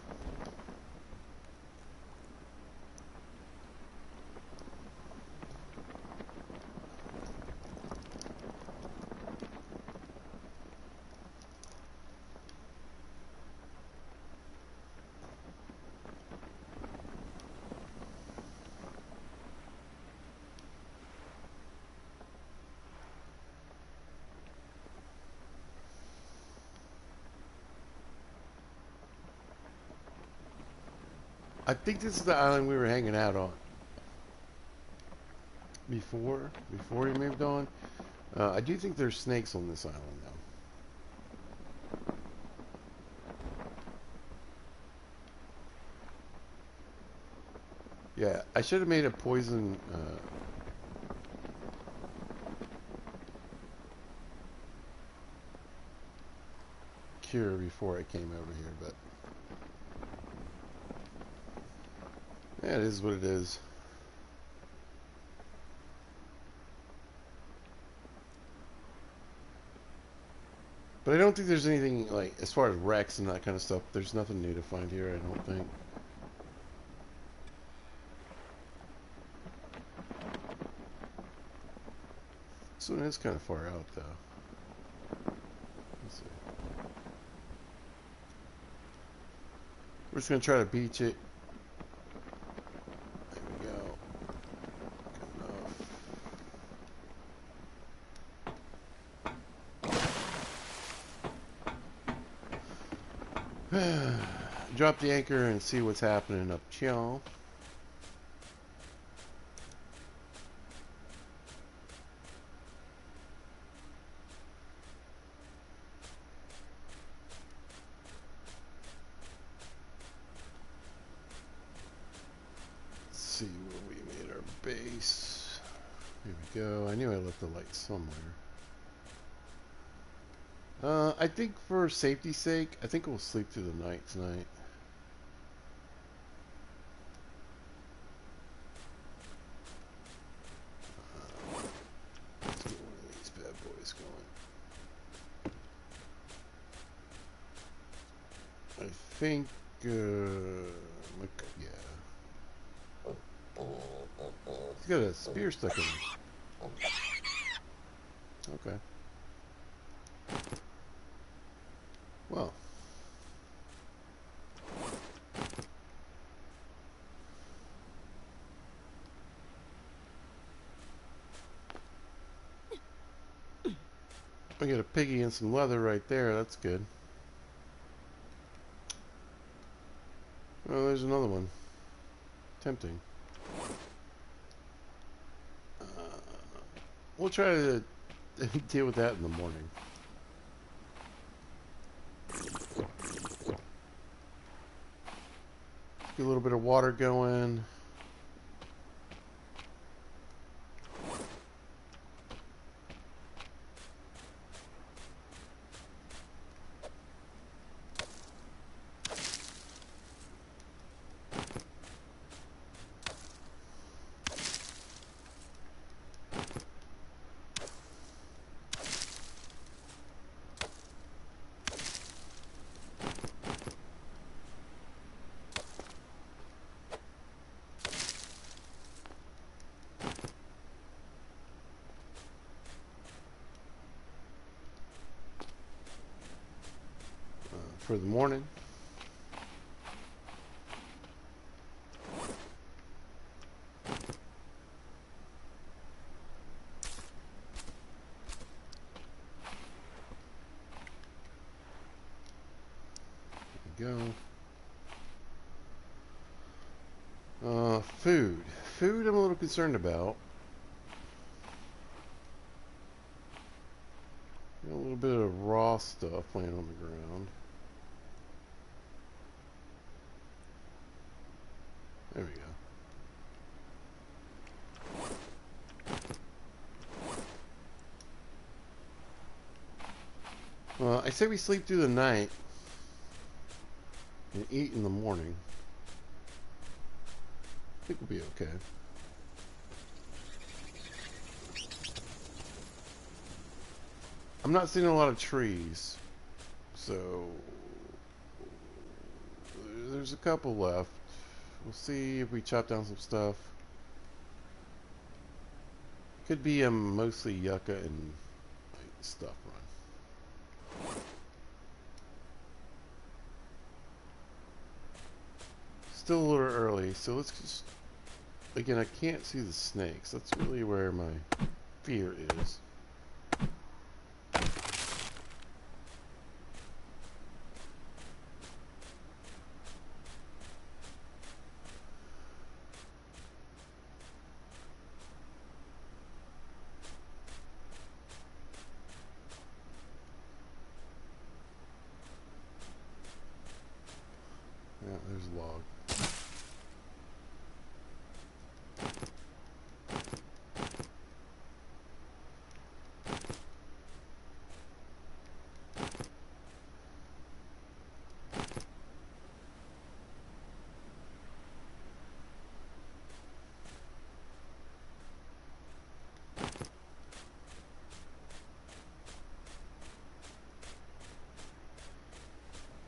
I think this is the island we were hanging out on before we moved on. I do think there's snakes on this island though. Yeah, I should have made a poison cure before I came over here, but yeah, it is what it is. But I don't think there's anything, like, as far as wrecks and that kind of stuff, there's nothing new to find here, I don't think. This one is kind of far out, though. Let's see. We're just going to try to beach it. There we go. Good enough. Drop the anchor and see what's happening up here. See where we made our base. Here we go. I knew I left the light somewhere. I think for safety's sake, I think we'll sleep through the night tonight. Let's get one of these bad boys going. I think, yeah. He's got a spear stuck in him. Okay. Well. I get a piggy and some leather right there. That's good. Oh, there's another one. Tempting. we'll try to deal with that in the morning. Get a little bit of water going. For the morning. There we go. Food. Food I'm a little concerned about. Got a little bit of raw stuff laying on the ground. There we go. I say we sleep through the night and eat in the morning. I think we'll be okay. I'm not seeing a lot of trees, so there's a couple left. We'll see if we chop down some stuff. Could be mostly yucca and stuff run. Still a little early, so let's just... Again, I can't see the snakes. That's really where my fear is. Yeah, there's a log.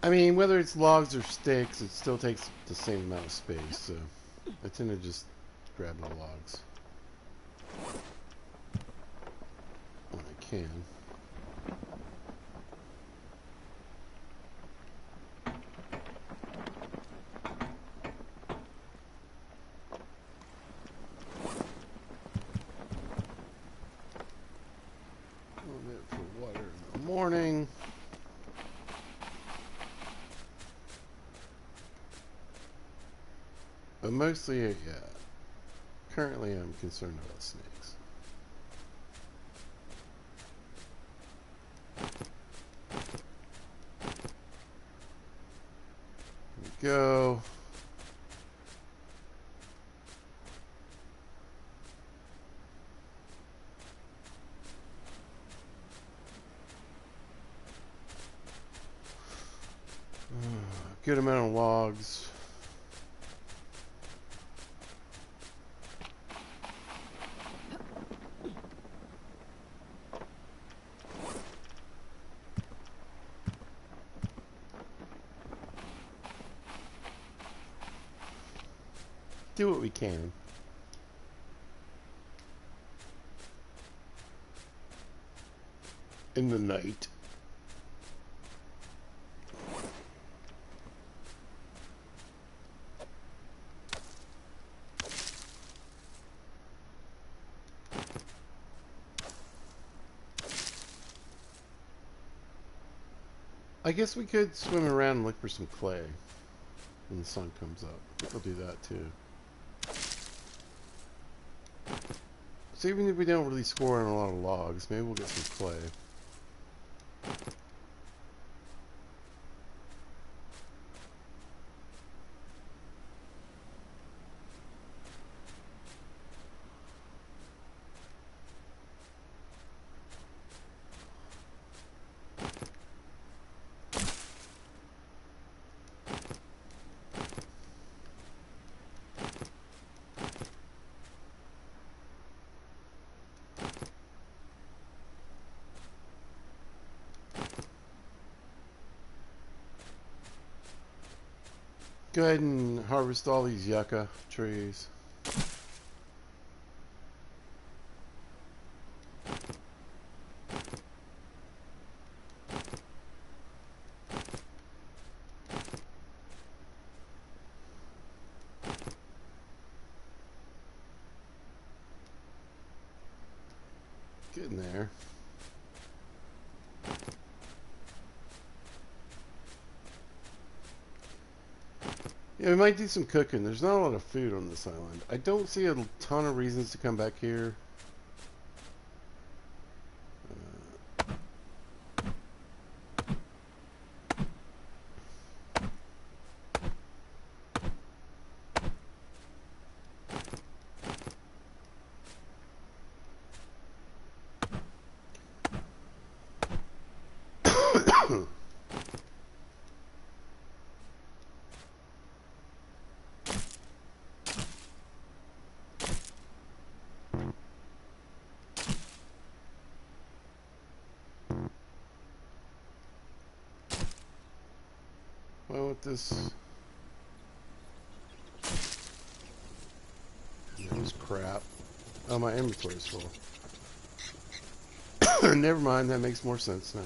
I mean, whether it's logs or sticks, it still takes the same amount of space, so I tend to just grab the logs when I can. A little bit for water in the morning. But mostly, yeah, currently I'm concerned about snakes. Here we go. Good amount of logs. Do what we can. In the night. I guess we could swim around and look for some clay when the sun comes up. I think I'll do that too. So even if we don't really score on a lot of logs, maybe we'll get some clay. Go ahead and harvest all these yucca trees. Getting there. Yeah, we might do some cooking. There's not a lot of food on this island. I don't see a ton of reasons to come back here. Well, with this... That was crap. Oh, my inventory's full. Never mind, that makes more sense now.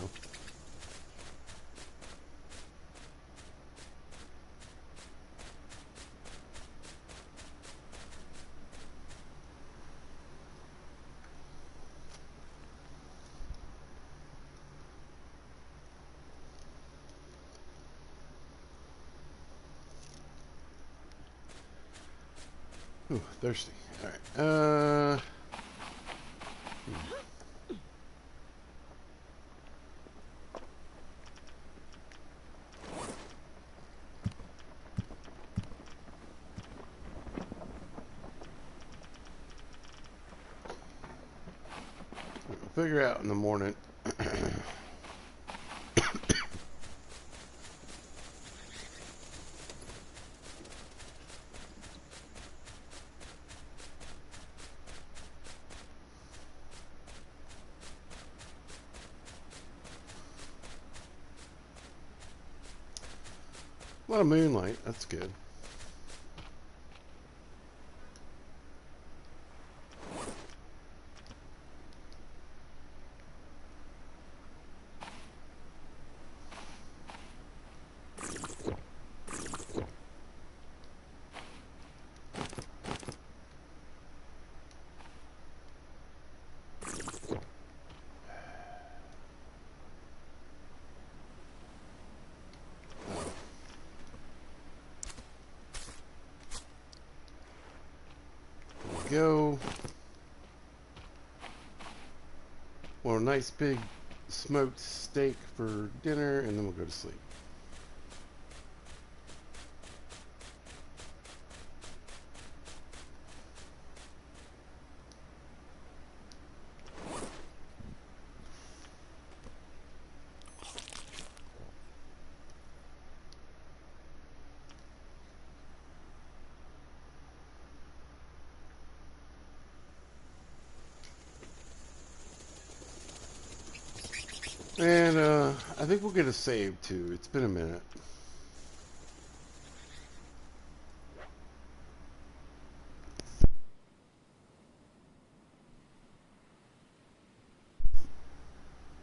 Ooh, thirsty. Alright, we'll figure out in the morning. A lot of moonlight, that's good. Go. Well, a nice big smoked steak for dinner, and then we'll go to sleep. And I think we'll get a save too. It's been a minute.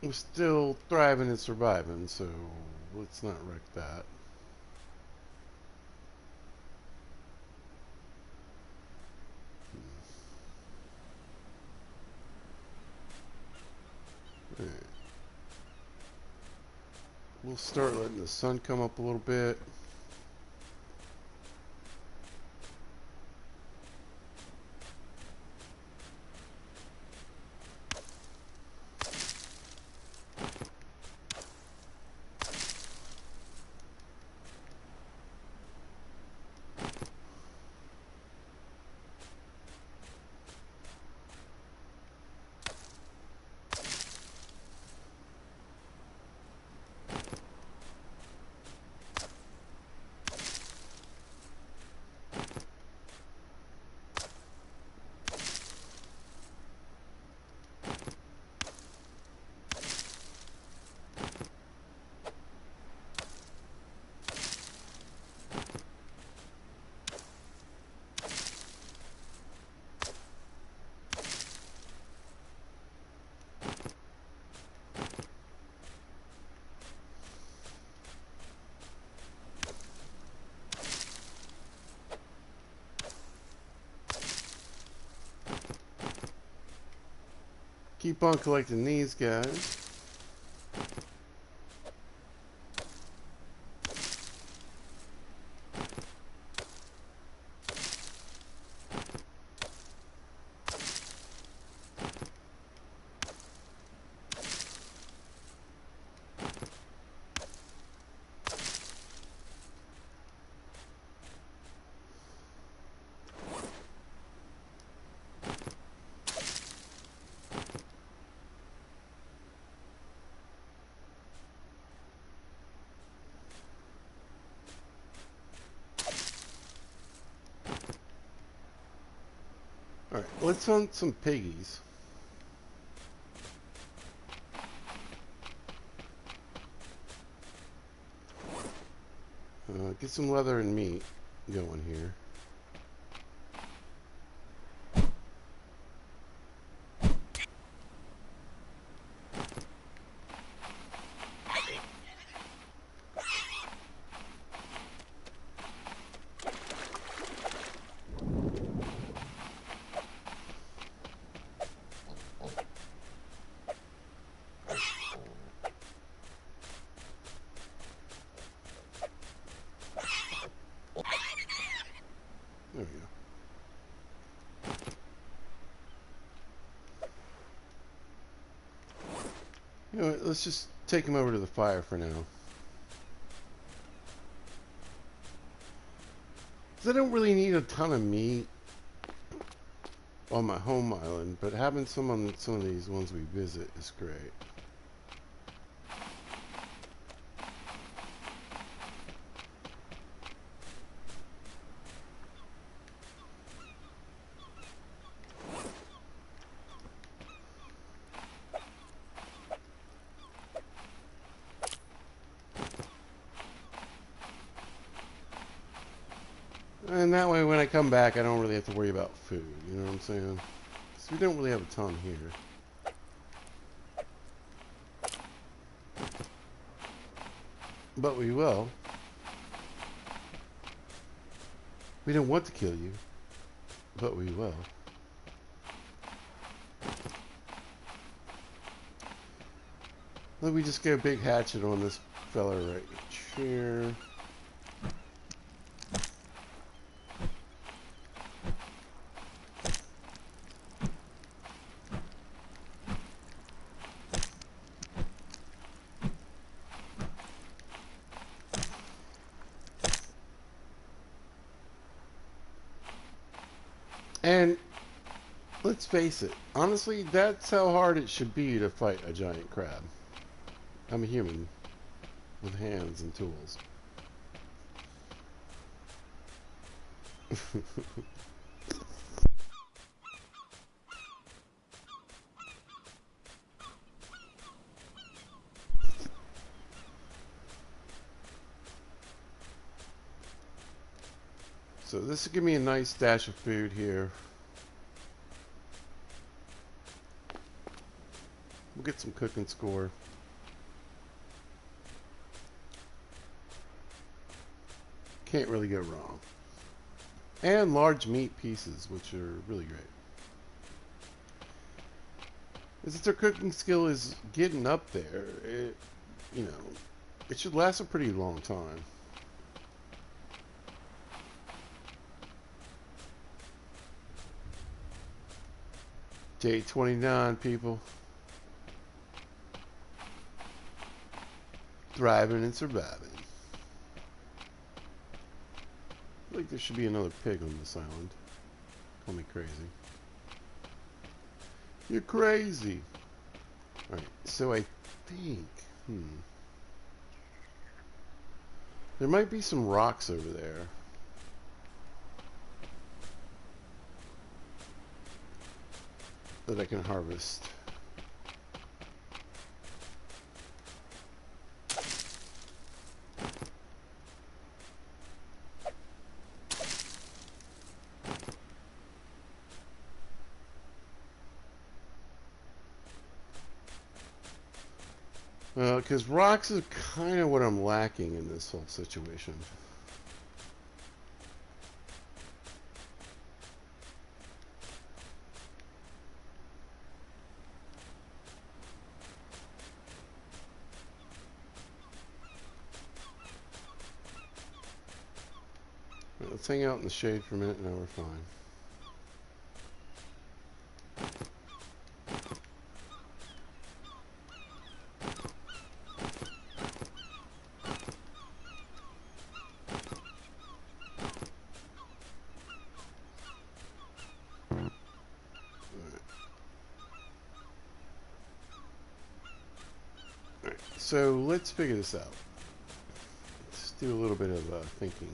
We're still thriving and surviving, so let's not wreck that. Right. We'll start letting the sun come up a little bit. keep on collecting these guys. Alright, let's hunt some piggies. Get some leather and meat going here. There we go. You know what, let's just take him over to the fire for now. 'Cause I don't really need a ton of meat on my home island, but having some on some of these ones we visit is great. And that way when I come back I don't really have to worry about food, you know what I'm saying? So we don't really have a ton here. But we will. We don't want to kill you, but we will. Let me just get a big hatchet on this fella right here. And let's face it, honestly, that's how hard it should be to fight a giant crab. I'm a human with hands and tools. So this will give me a nice stash of food here. We'll get some cooking score. Can't really go wrong. And large meat pieces, which are really great. Since their cooking skill is getting up there, you know, it should last a pretty long time. Day 29, people. Thriving and surviving. I feel like there should be another pig on this island. Call me crazy. You're crazy. Alright, so I think... there might be some rocks over there. That I can harvest. Because rocks is kind of what I'm lacking in this whole situation. let's hang out in the shade for a minute. Now we're fine. Alright, so let's figure this out. Let's do a little bit of thinking.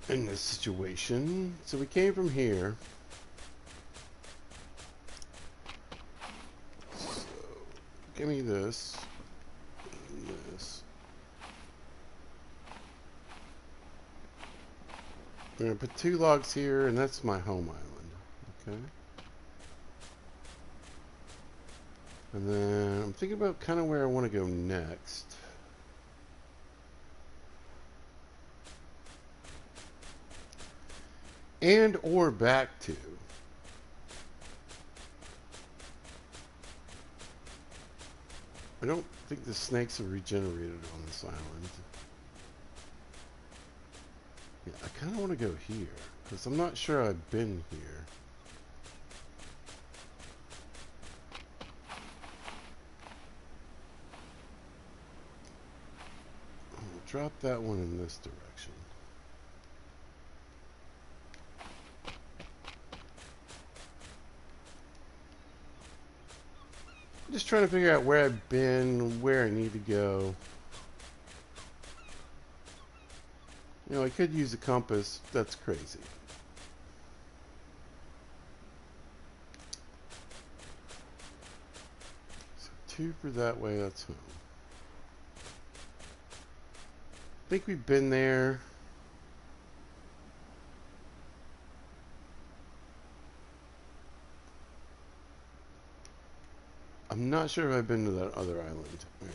In this situation, so we came from here. So give me this and this. We're gonna put 2 logs here, and that's my home island. Okay. And then I'm thinking about kind of where I want to go next. And or back to. I don't think the snakes have regenerated on this island. Yeah, I kind of want to go here, because I'm not sure I've been here. I'm going to drop that one in this direction. I'm just trying to figure out where I've been, where I need to go. You know, I could use a compass. That's crazy. So 2 for that way, that's home. I think we've been there. I'm not sure if I've been to that other island. Right.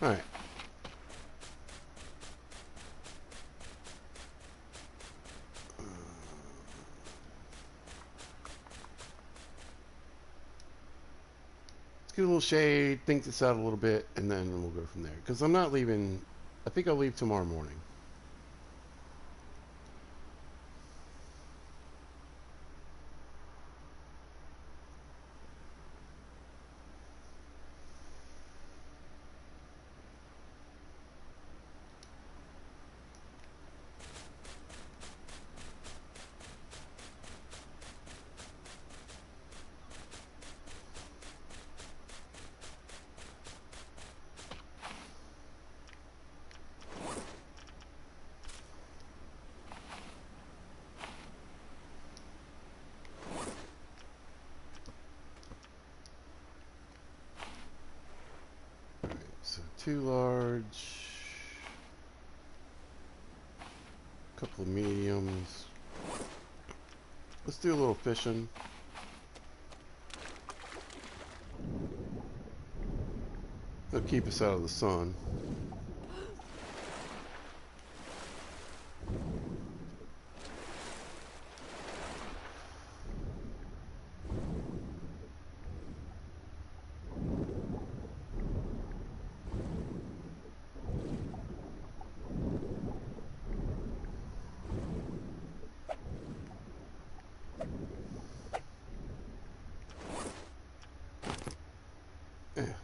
Alright. Let's get a little shade, think this out a little bit, and then we'll go from there. Because I'm not leaving. I think I'll leave tomorrow morning. So 2 large, a couple of mediums. Let's do a little fishing. That'll keep us out of the sun.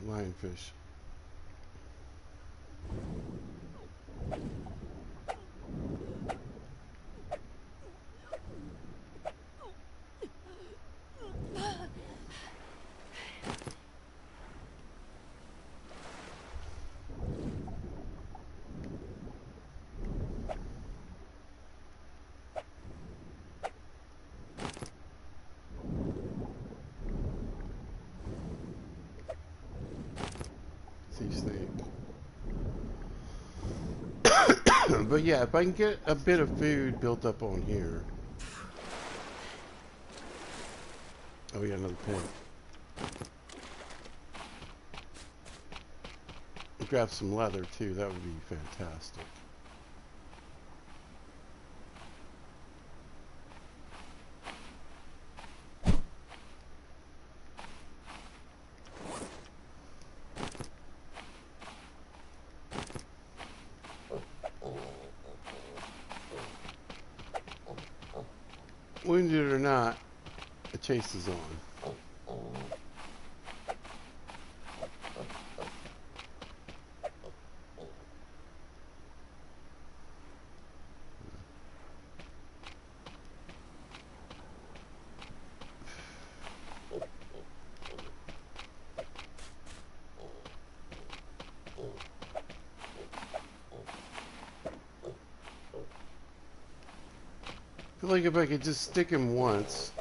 Lionfish. these think. But yeah, if I can get a bit of food built up on here. Oh, we got another pin. Grab some leather too. That would be fantastic. Wounded or not, the chase is on. I feel like if I could just stick him once.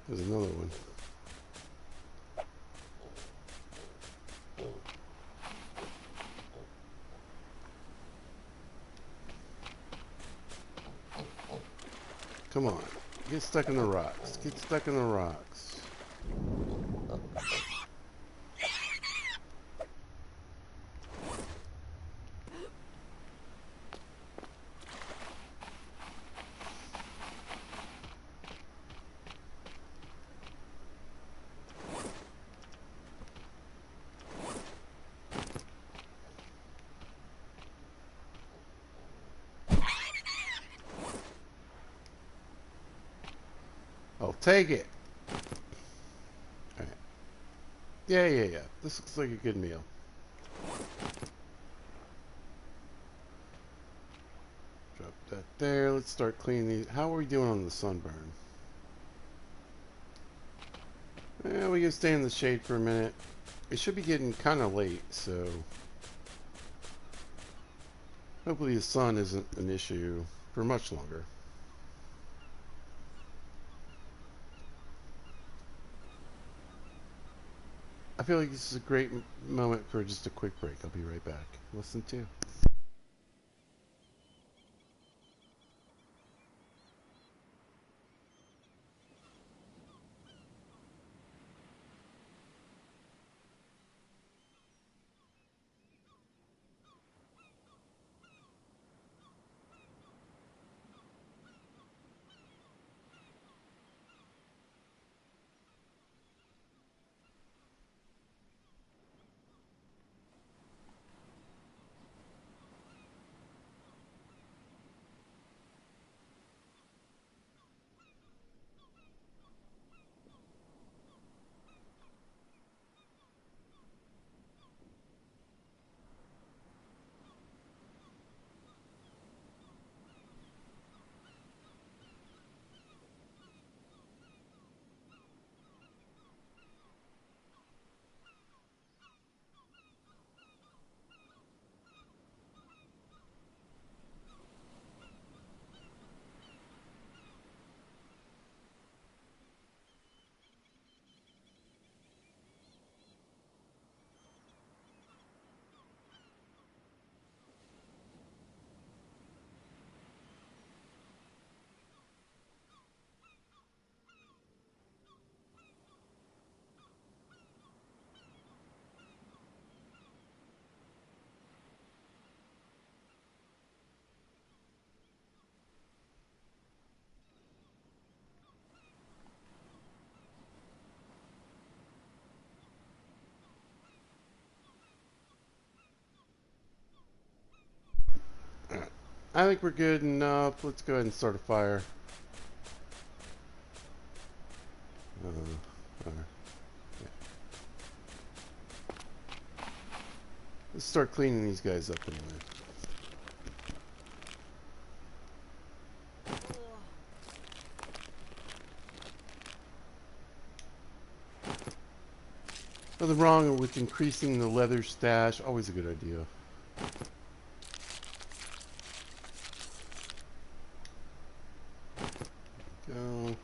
There's another one. Come on. Get stuck in the rocks. Get stuck in the rocks. I'll take it. Alright. Yeah. This looks like a good meal. Drop that there. Let's start cleaning these. How are we doing on the sunburn? We can stay in the shade for a minute. It should be getting kind of late, so hopefully the sun isn't an issue for much longer. I feel like this is a great moment for just a quick break. I'll be right back. Listen to. I think we're good enough. Let's go ahead and start a fire. Yeah. Let's start cleaning these guys up anyway. Nothing wrong with increasing the leather stash. Always a good idea. Go.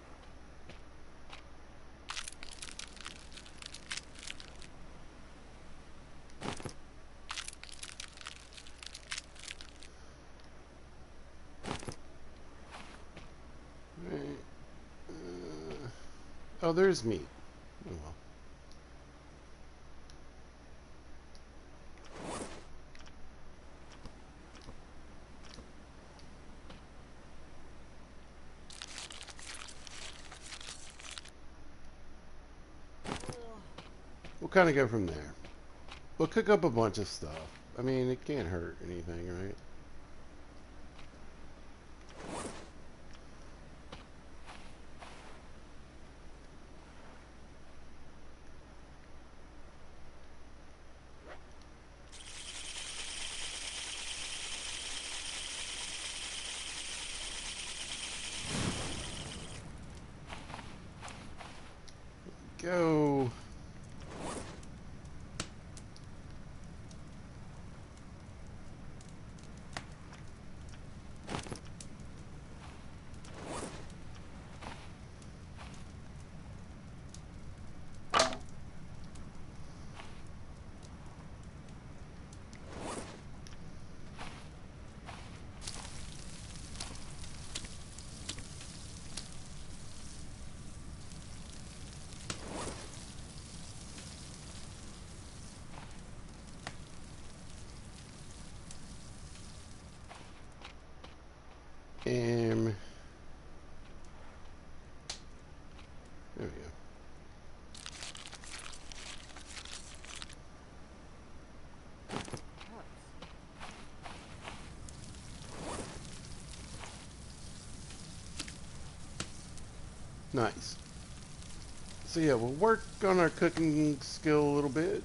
Right. Oh, there's meat. Oh well. We'll kind of go from there. We'll cook up a bunch of stuff. I mean, it can't hurt anything, right? Go. There we go. Nice. So yeah, we'll work on our cooking skill a little bit.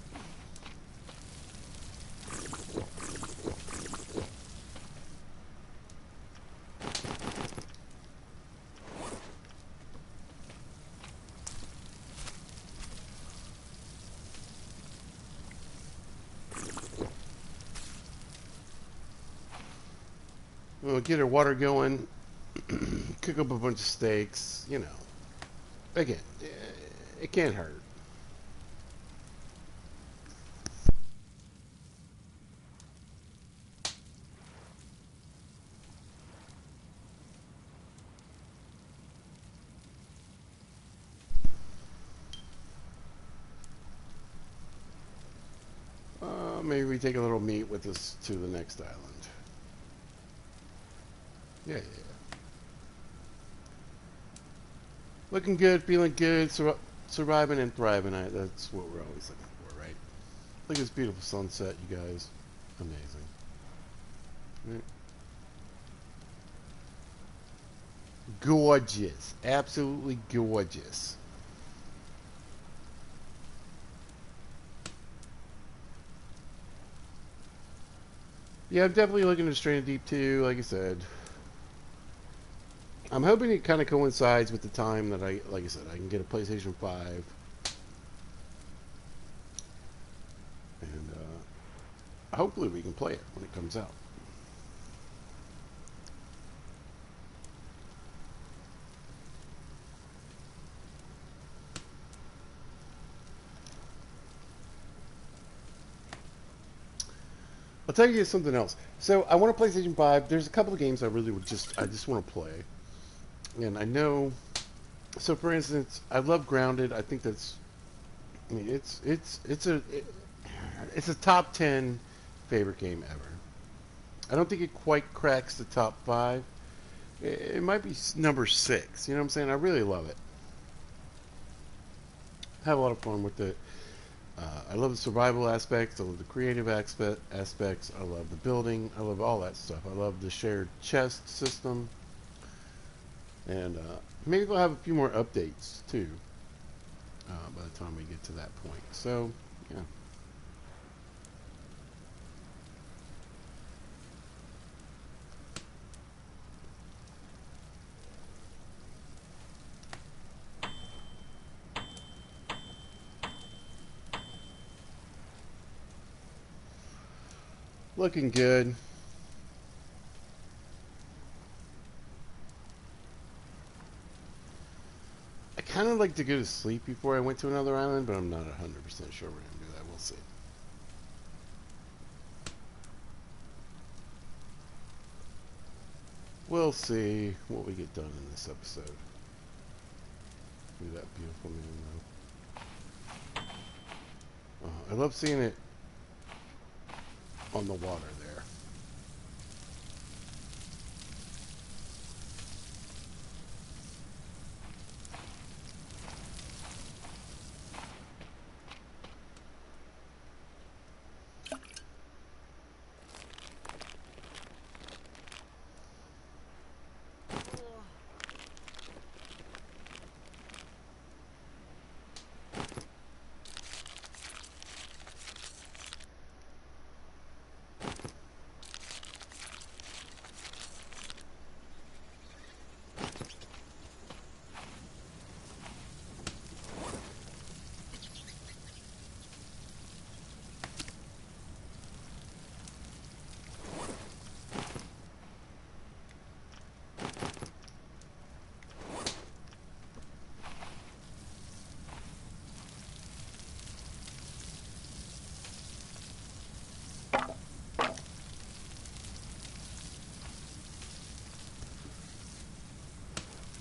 We'll get our water going, cook up a bunch of steaks, you know. Again, it can't hurt. Maybe we take a little meat with us to the next island. Yeah. Looking good, feeling good, surviving and thriving. That's what we're always looking for, right? Look at this beautiful sunset, you guys. Amazing. Right. Gorgeous. Absolutely gorgeous. Yeah, I'm definitely looking to Stranded Deep 2, like I said. I'm hoping it kind of coincides with the time that like I said, I can get a PlayStation 5. And hopefully we can play it when it comes out. I'll tell you something else. So I want a PlayStation 5. There's a couple of games I really I just want to play. And I know, so for instance, I love Grounded. I think that's, I mean, it's a top 10 favorite game ever. I don't think it quite cracks the top 5. It might be number 6. You know what I'm saying? I really love it. Have a lot of fun with it. I love the survival aspects. I love the creative aspects. I love the building. I love all that stuff. I love the shared chest system. And maybe we'll have a few more updates too by the time we get to that point. So, yeah. Looking good. I kind of like to go to sleep before I went to another island, but I'm not 100% sure we're going to do that. We'll see. We'll see what we get done in this episode. Look at that beautiful moon, though. I love seeing it on the water there.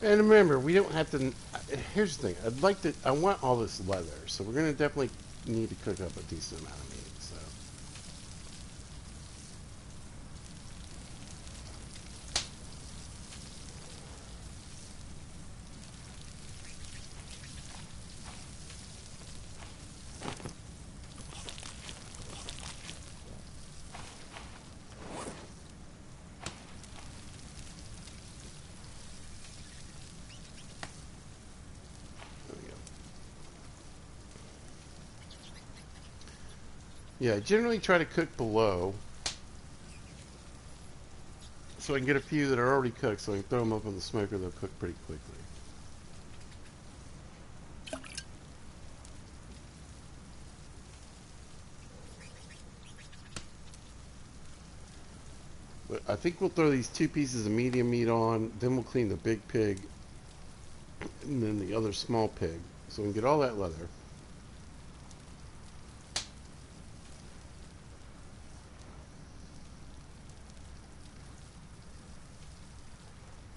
And remember, we don't have to. Here's the thing. I'd like to. I want all this leather, so we're gonna definitely need to cook up a decent amount of meat. So. Yeah, I generally try to cook below so I can get a few that are already cooked so I can throw them up on the smoker. They'll cook pretty quickly. But I think we'll throw these 2 pieces of medium meat on, then we'll clean the big pig and then the other small pig so we can get all that leather.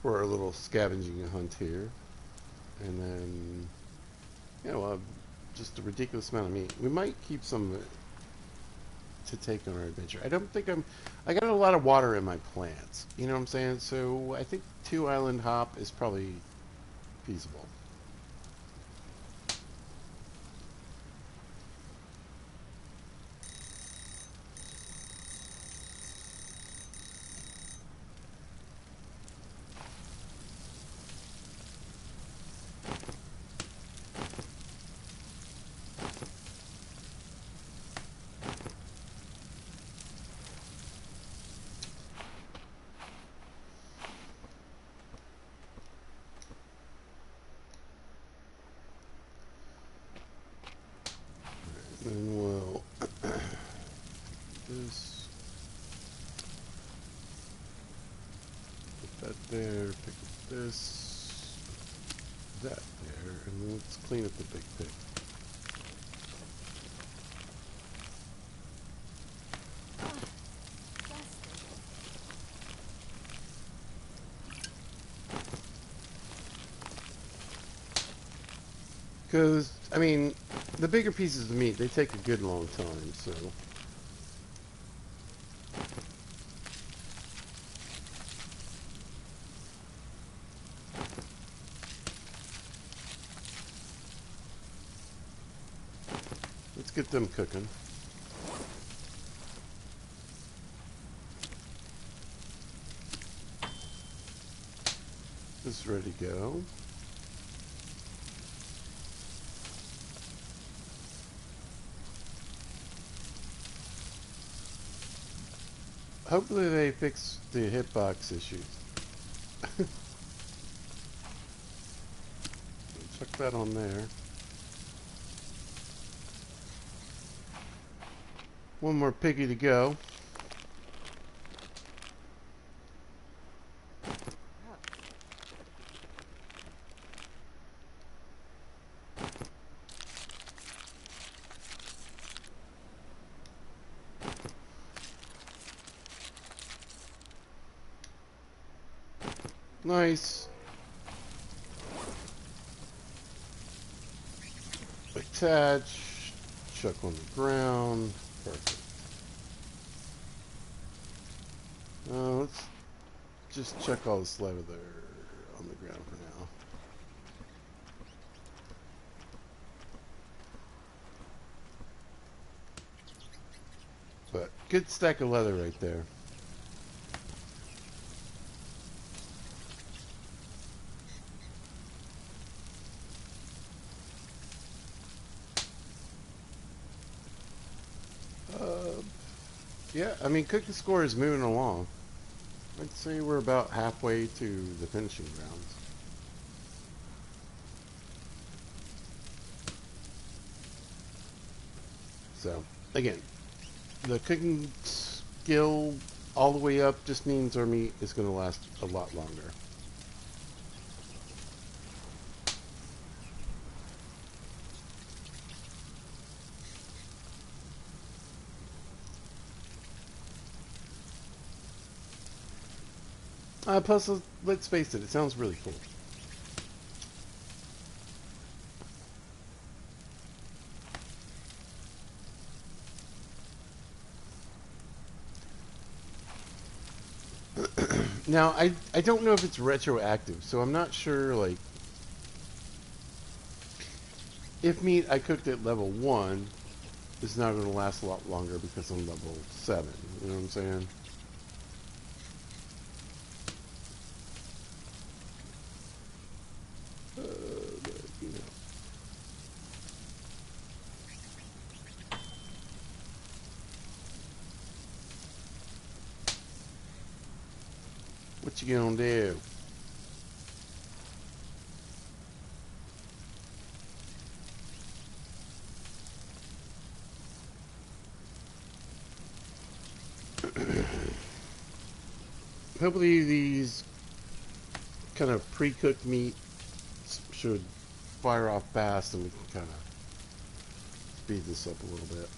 For our little scavenging hunt here. And then, yeah, we'll have just a ridiculous amount of meat. We might keep some to take on our adventure. I don't think I got a lot of water in my plants. You know what I'm saying? So I think 2 island hop is probably feasible. Then we'll this, put that there, pick up this, that there, and then let's clean up the big pig. Because, I mean, the bigger pieces of meat, they take a good long time, so. let's get them cooking. This is ready to go. Hopefully they fix the hitbox issues. Chuck that on there. One more piggy to go. Nice. Attach. Chuck on the ground. Perfect. Let's just chuck all this leather on the ground for now. But good stack of leather right there. Yeah, I mean, cooking score is moving along. I'd say we're about halfway to the finishing grounds. So, again, the cooking skill all the way up just means our meat is going to last a lot longer. Plus, let's face it, it sounds really cool. Now, I don't know if it's retroactive, so I'm not sure, like, if meat I cooked at level 1 is now going to last a lot longer because I'm level 7. You know what I'm saying? You know. What you gonna do? Hopefully these kind of pre-cooked meat should fire off fast and we can kind of speed this up a little bit.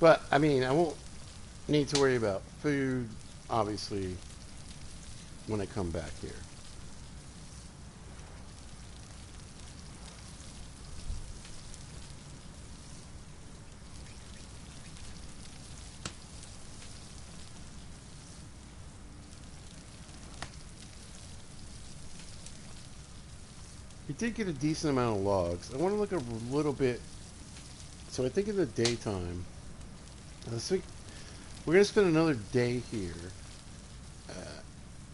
But, I mean, I won't need to worry about food, obviously, when I come back here. We did get a decent amount of logs. I want to look a little bit. So I think in the daytime, this week, we're going to spend another day here,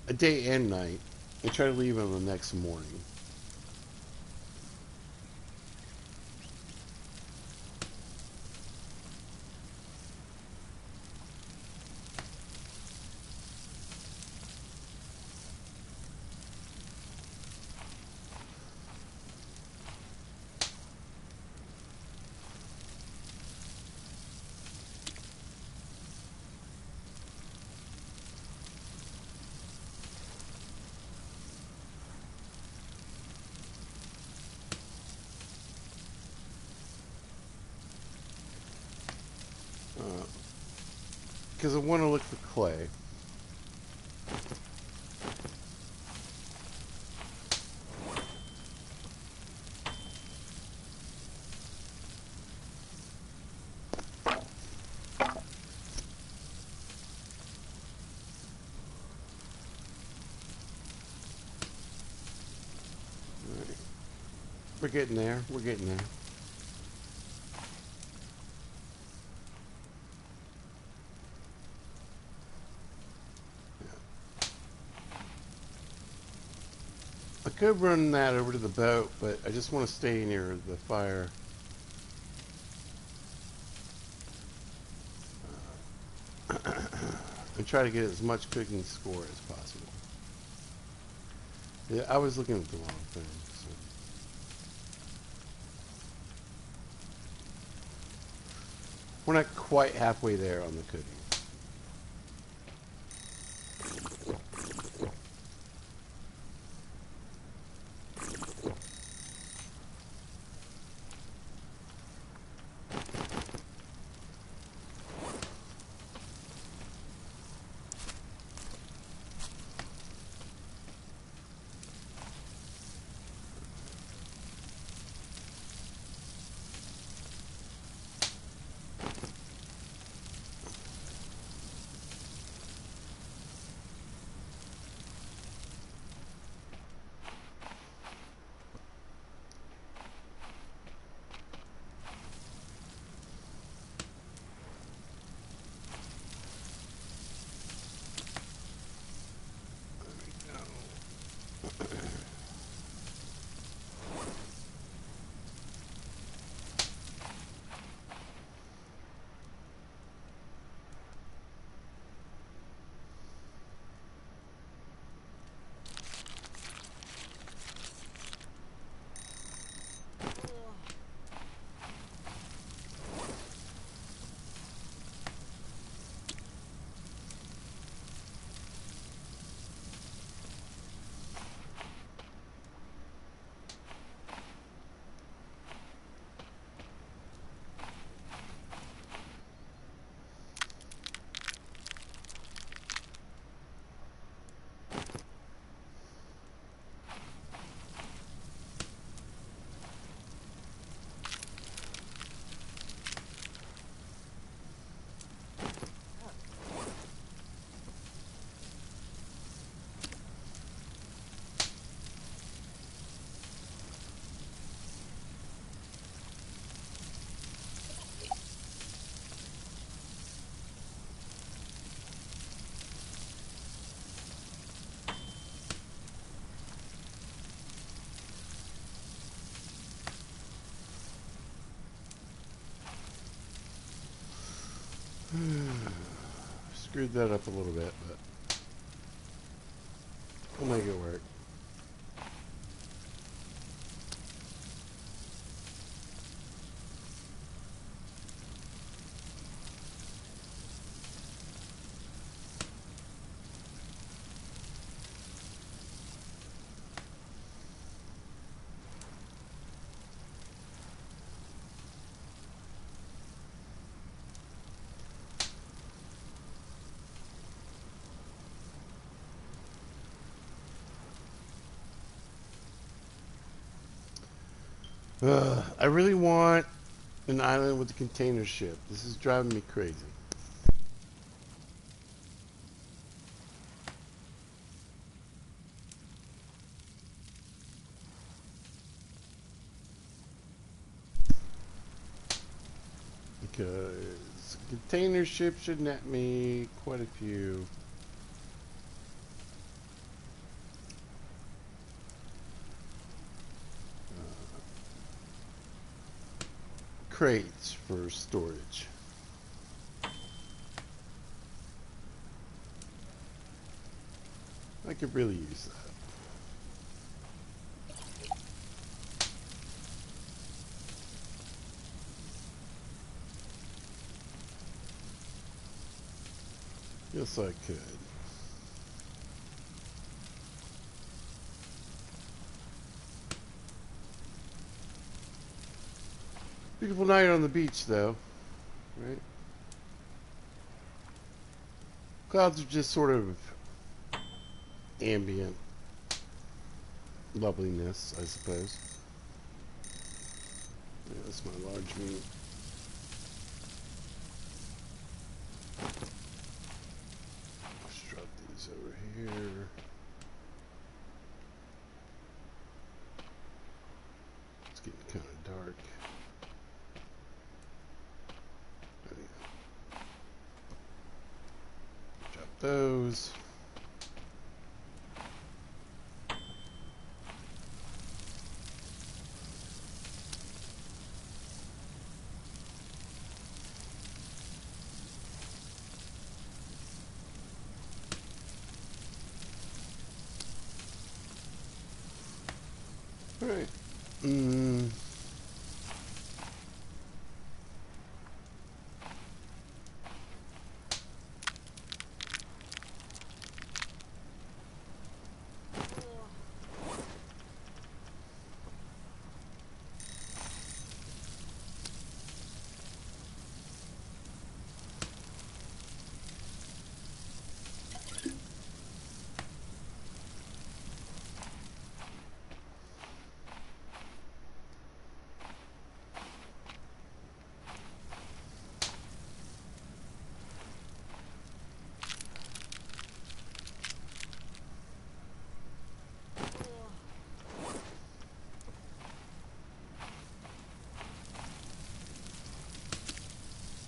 a day and night, and try to leave on the next morning. Because I want to look for clay. We're getting there. We're getting there. I could run that over to the boat, but I just want to stay near the fire. And try to get as much cooking score as possible. Yeah, I was looking at the wrong thing. So. We're not quite halfway there on the cooking. Screwed that up a little bit, but we'll make it work. I really want an island with a container ship. This is driving me crazy. Because a container ship should net me quite a few. Crates for storage. I could really use that. Yes, I could. Beautiful night on the beach, though, right? Clouds are just sort of ambient loveliness, I suppose. Yeah, that's my large meat. Let's drop these over here. Let's those. All right.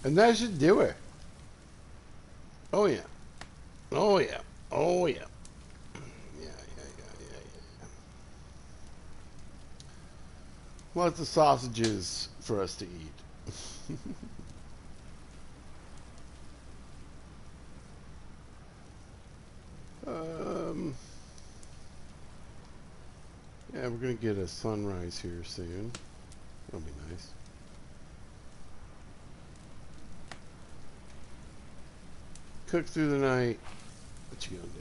And that should do it. Oh yeah. Oh yeah. Oh yeah. Yeah. Lots of sausages for us to eat. um, yeah, we're gonna get a sunrise here soon. That'll be nice. Cook through the night. What you gonna do?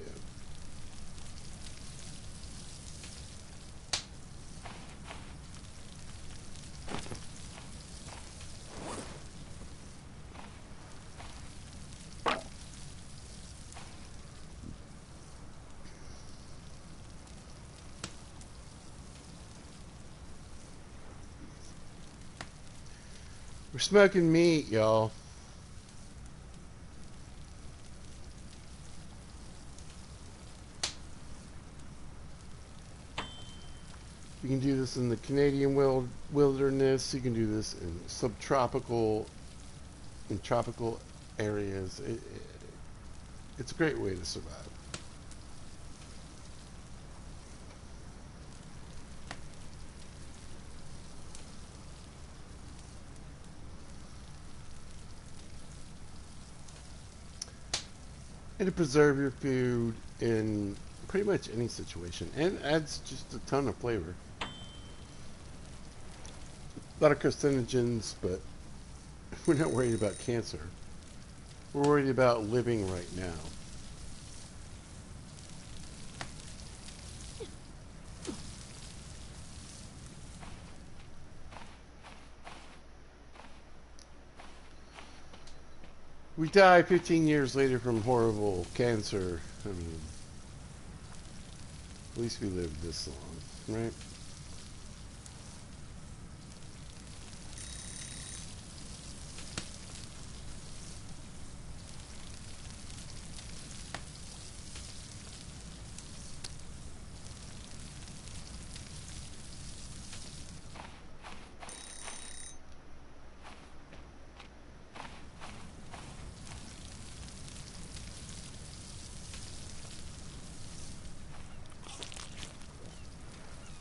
We're smoking meat, y'all. You can do this in the Canadian wilderness. You can do this in tropical areas. It's a great way to survive. And to preserve your food in pretty much any situation. And adds just a ton of flavor. A lot of carcinogens, but we're not worried about cancer. We're worried about living right now. We die 15 years later from horrible cancer. I mean, at least we lived this long, right?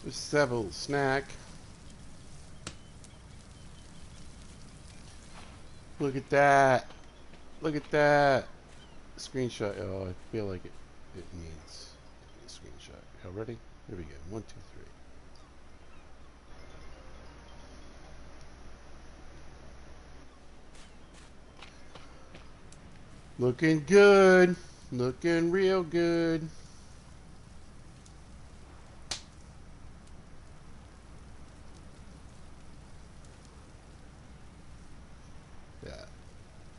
Just have a little snack. Look at that. Look at that. Screenshot. Oh, I feel like it needs a screenshot. Y'all ready? Here we go. 1, 2, 3. Looking good. Looking real good.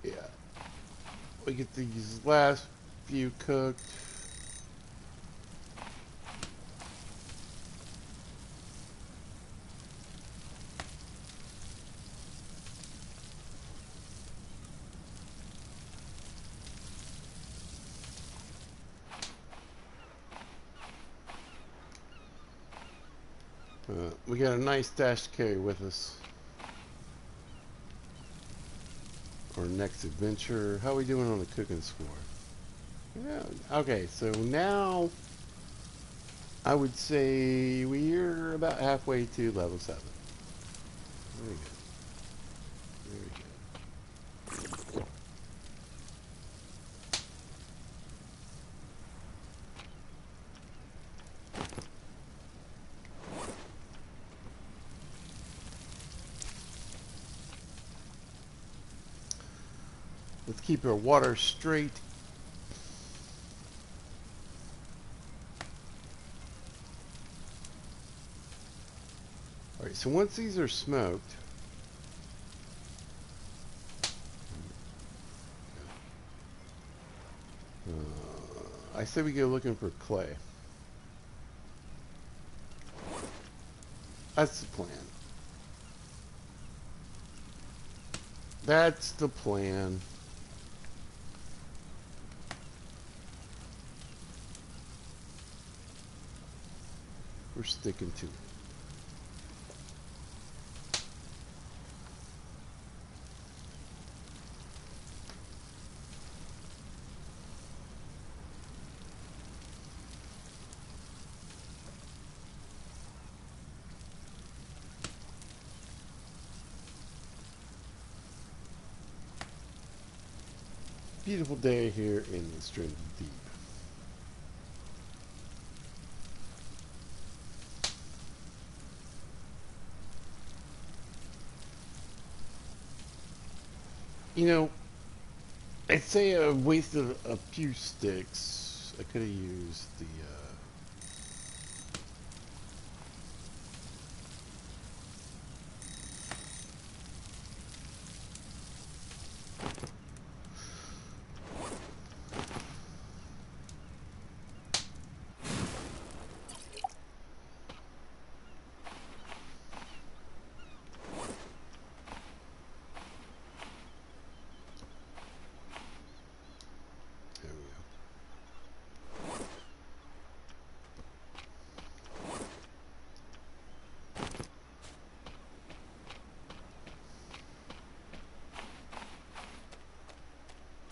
Yeah. We get these last few cooked. We got a nice stash to carry with us. Our next adventure. How are we doing on the cooking score? Yeah. Okay, so now I would say we're about halfway to level 7. Very good. Very good. Let's keep our water straight. Alright, so once these are smoked, I say we go looking for clay. That's the plan. That's the plan. We're sticking to it. Beautiful day here in the Strait of Deep. You know, I'd say I wasted a few sticks. I could have used the, there we go.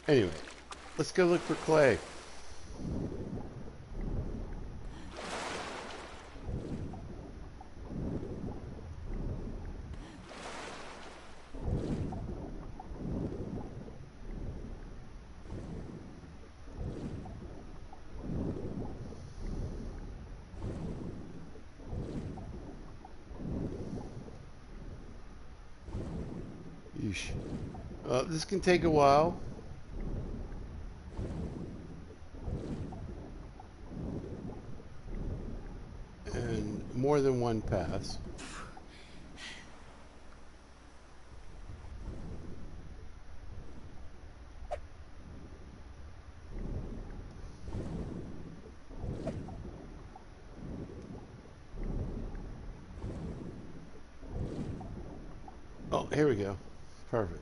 Anyway, let's go look for clay. Yeesh. This can take a while. And more than one pass. Oh, here we go. Perfect.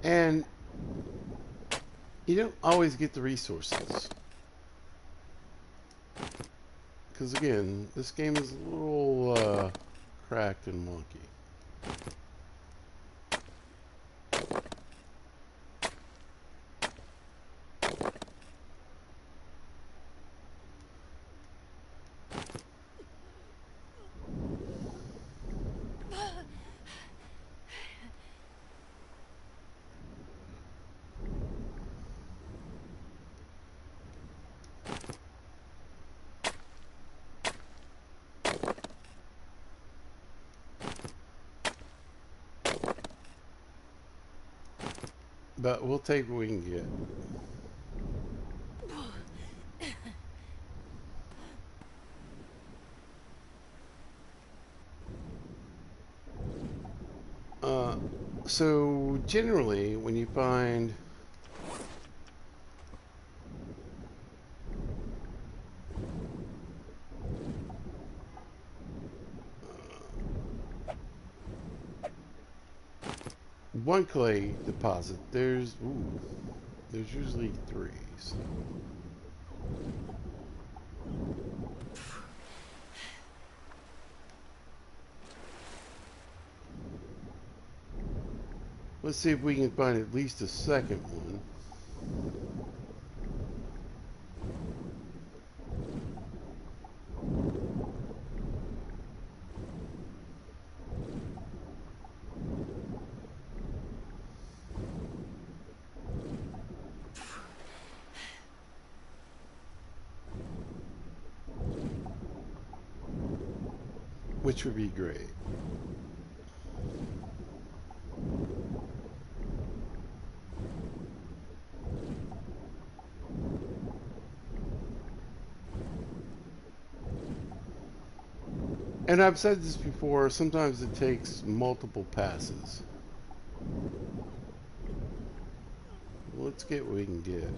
And you don't always get the resources. Because again, this game is a little cracked and wonky. But we'll take what we can get. So generally, when you find one clay deposit, there's usually 3. So. Let's see if we can find at least a second one. Which would be great. And I've said this before, sometimes it takes multiple passes. Let's get what we can get.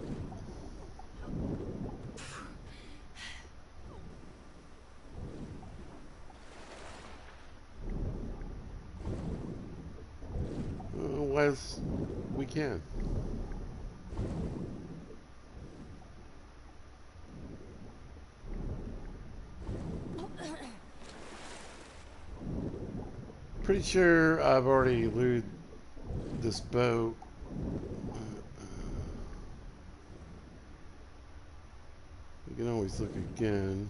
As we can. Pretty sure I've already looted this boat. You can always look again.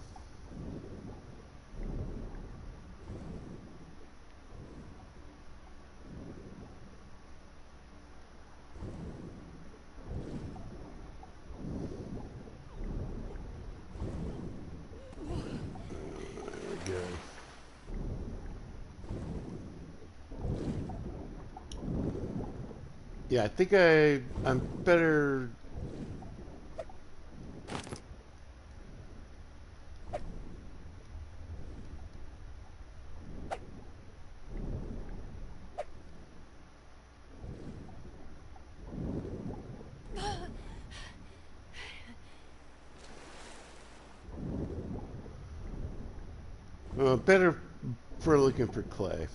There we go. Yeah, I think I'm better. Better for looking for clay.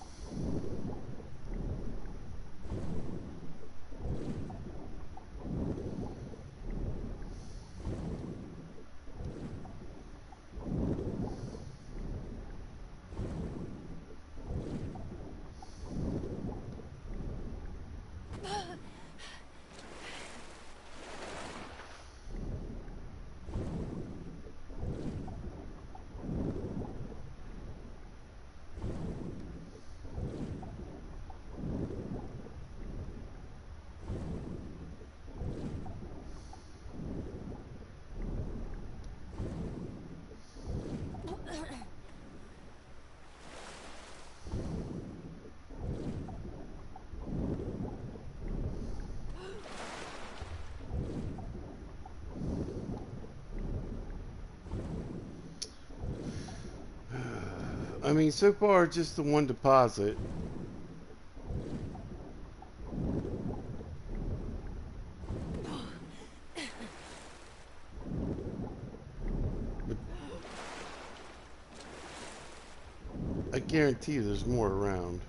I mean, so far, just the one deposit. But I guarantee you there's more around.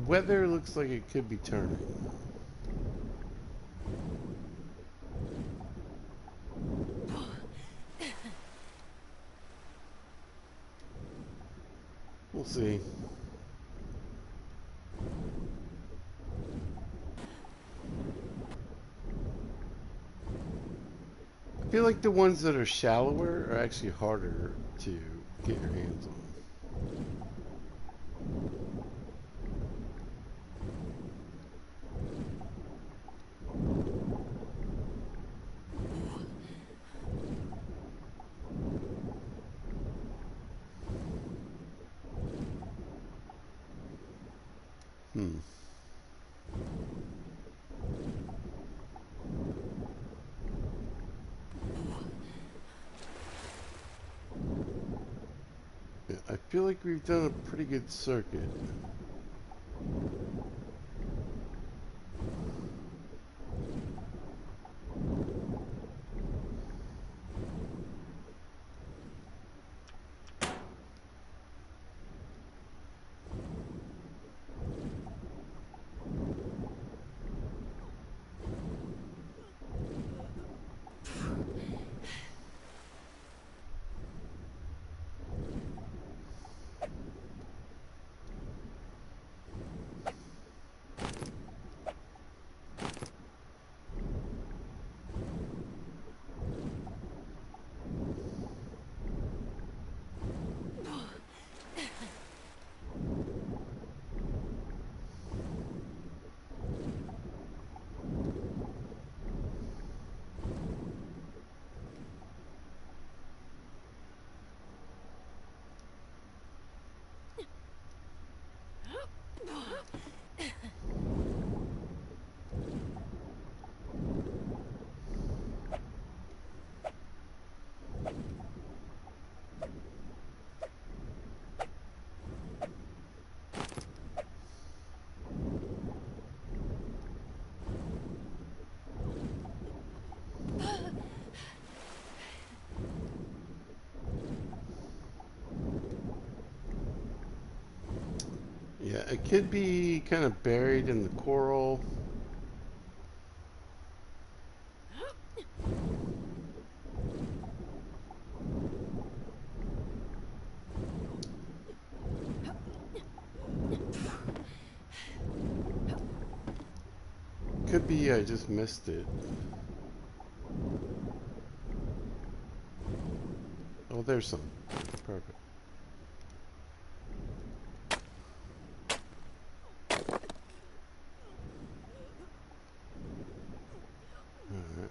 Weather looks like it could be turning. We'll see. I feel like the ones that are shallower are actually harder to get your hands on. Yeah, I feel like we've done a pretty good circuit. It could be kind of buried in the coral. Could be I just missed it. Oh, there's some. Perfect. Alright.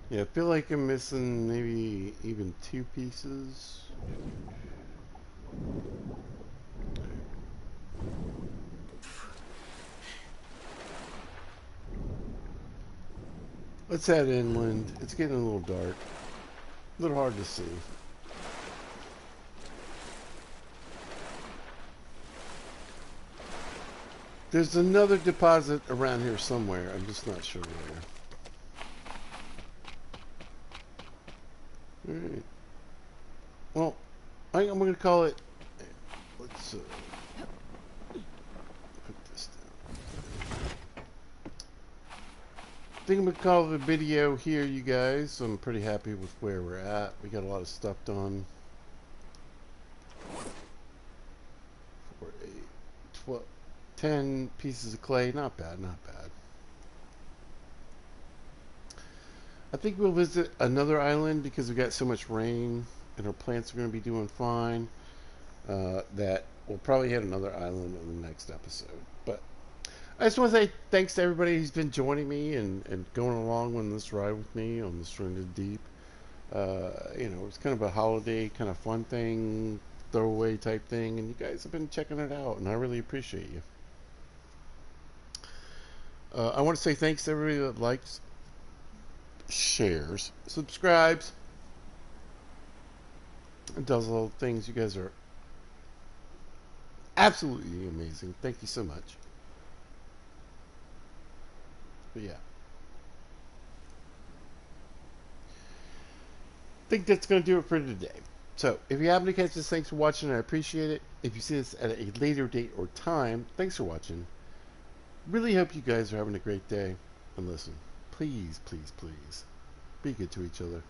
Yeah, I feel like I'm missing maybe even 2 pieces. Let's head inland. It's getting a little dark. A little hard to see. There's another deposit around here somewhere. I'm just not sure where. Alright. Well, I'm going to call it... Let's put this down. I think I'm going to call the video here, you guys. I'm pretty happy with where we're at. We got a lot of stuff done. 4, 8, 12, 10 pieces of clay. Not bad, not bad. I think we'll visit another island because we got so much rain and our plants are going to be doing fine that we'll probably hit another island in the next episode. But I just want to say thanks to everybody who's been joining me and going along on this ride with me on the Stranded Deep. It's kind of a holiday kind of fun thing, throwaway type thing, and you guys have been checking it out, and I really appreciate you. I want to say thanks to everybody that likes, shares, subscribes, and does all the things. You guys are absolutely amazing. Thank you so much. But yeah. I think that's going to do it for today. So, if you happen to catch this, thanks for watching. I appreciate it. If you see this at a later date or time, thanks for watching. Really hope you guys are having a great day. And listen, please, please, please, be good to each other.